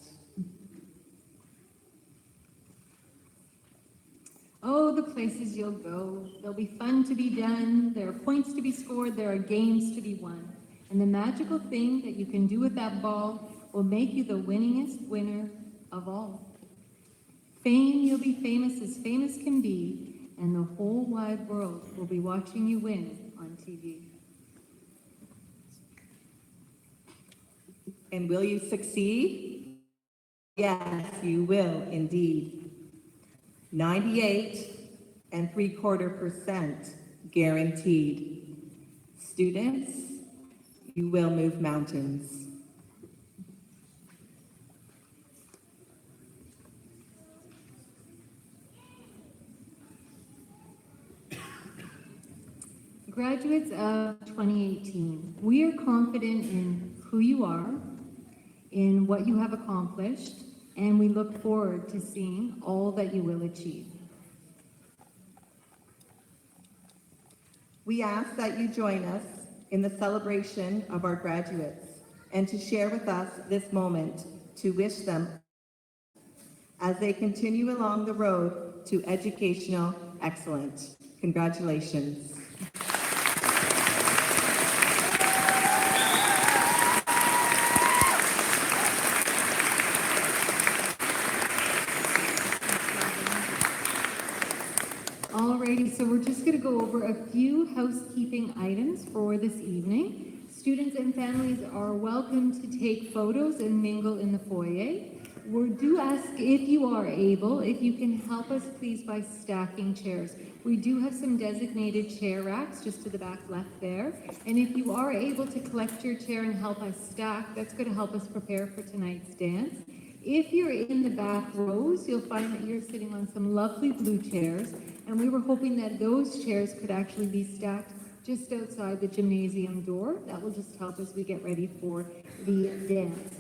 Oh, the places you'll go. There'll be fun to be done. There are points to be scored. There are games to be won. And the magical thing that you can do with that ball will make you the winningest winner of all. Fame, you'll be famous as famous can be, and the whole wide world will be watching you win on TV. And will you succeed? Yes, you will indeed. 98.75% guaranteed. Students, you will move mountains. Graduates of 2018, we are confident in who you are, in what you have accomplished, and we look forward to seeing all that you will achieve. We ask that you join us in the celebration of our graduates and to share with us this moment to wish them as they continue along the road to educational excellence. Congratulations. Alrighty, so we're just going to go over a few housekeeping items for this evening. Students and families are welcome to take photos and mingle in the foyer. We do ask if you are able, if you can help us please by stacking chairs. We do have some designated chair racks just to the back left there. And if you are able to collect your chair and help us stack, that's going to help us prepare for tonight's dance. If you're in the back rows, you'll find that you're sitting on some lovely blue chairs, and we were hoping that those chairs could actually be stacked just outside the gymnasium door. That will just help as we get ready for the dance.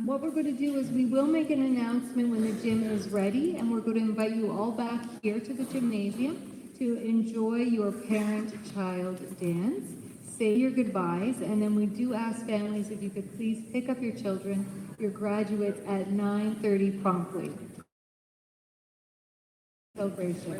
What we're going to do is we will make an announcement when the gym is ready, and we're going to invite you all back here to the gymnasium to enjoy your parent-child dance. Say your goodbyes, and then we do ask families if you could please pick up your children, your graduates, at 9:30 promptly. Celebration.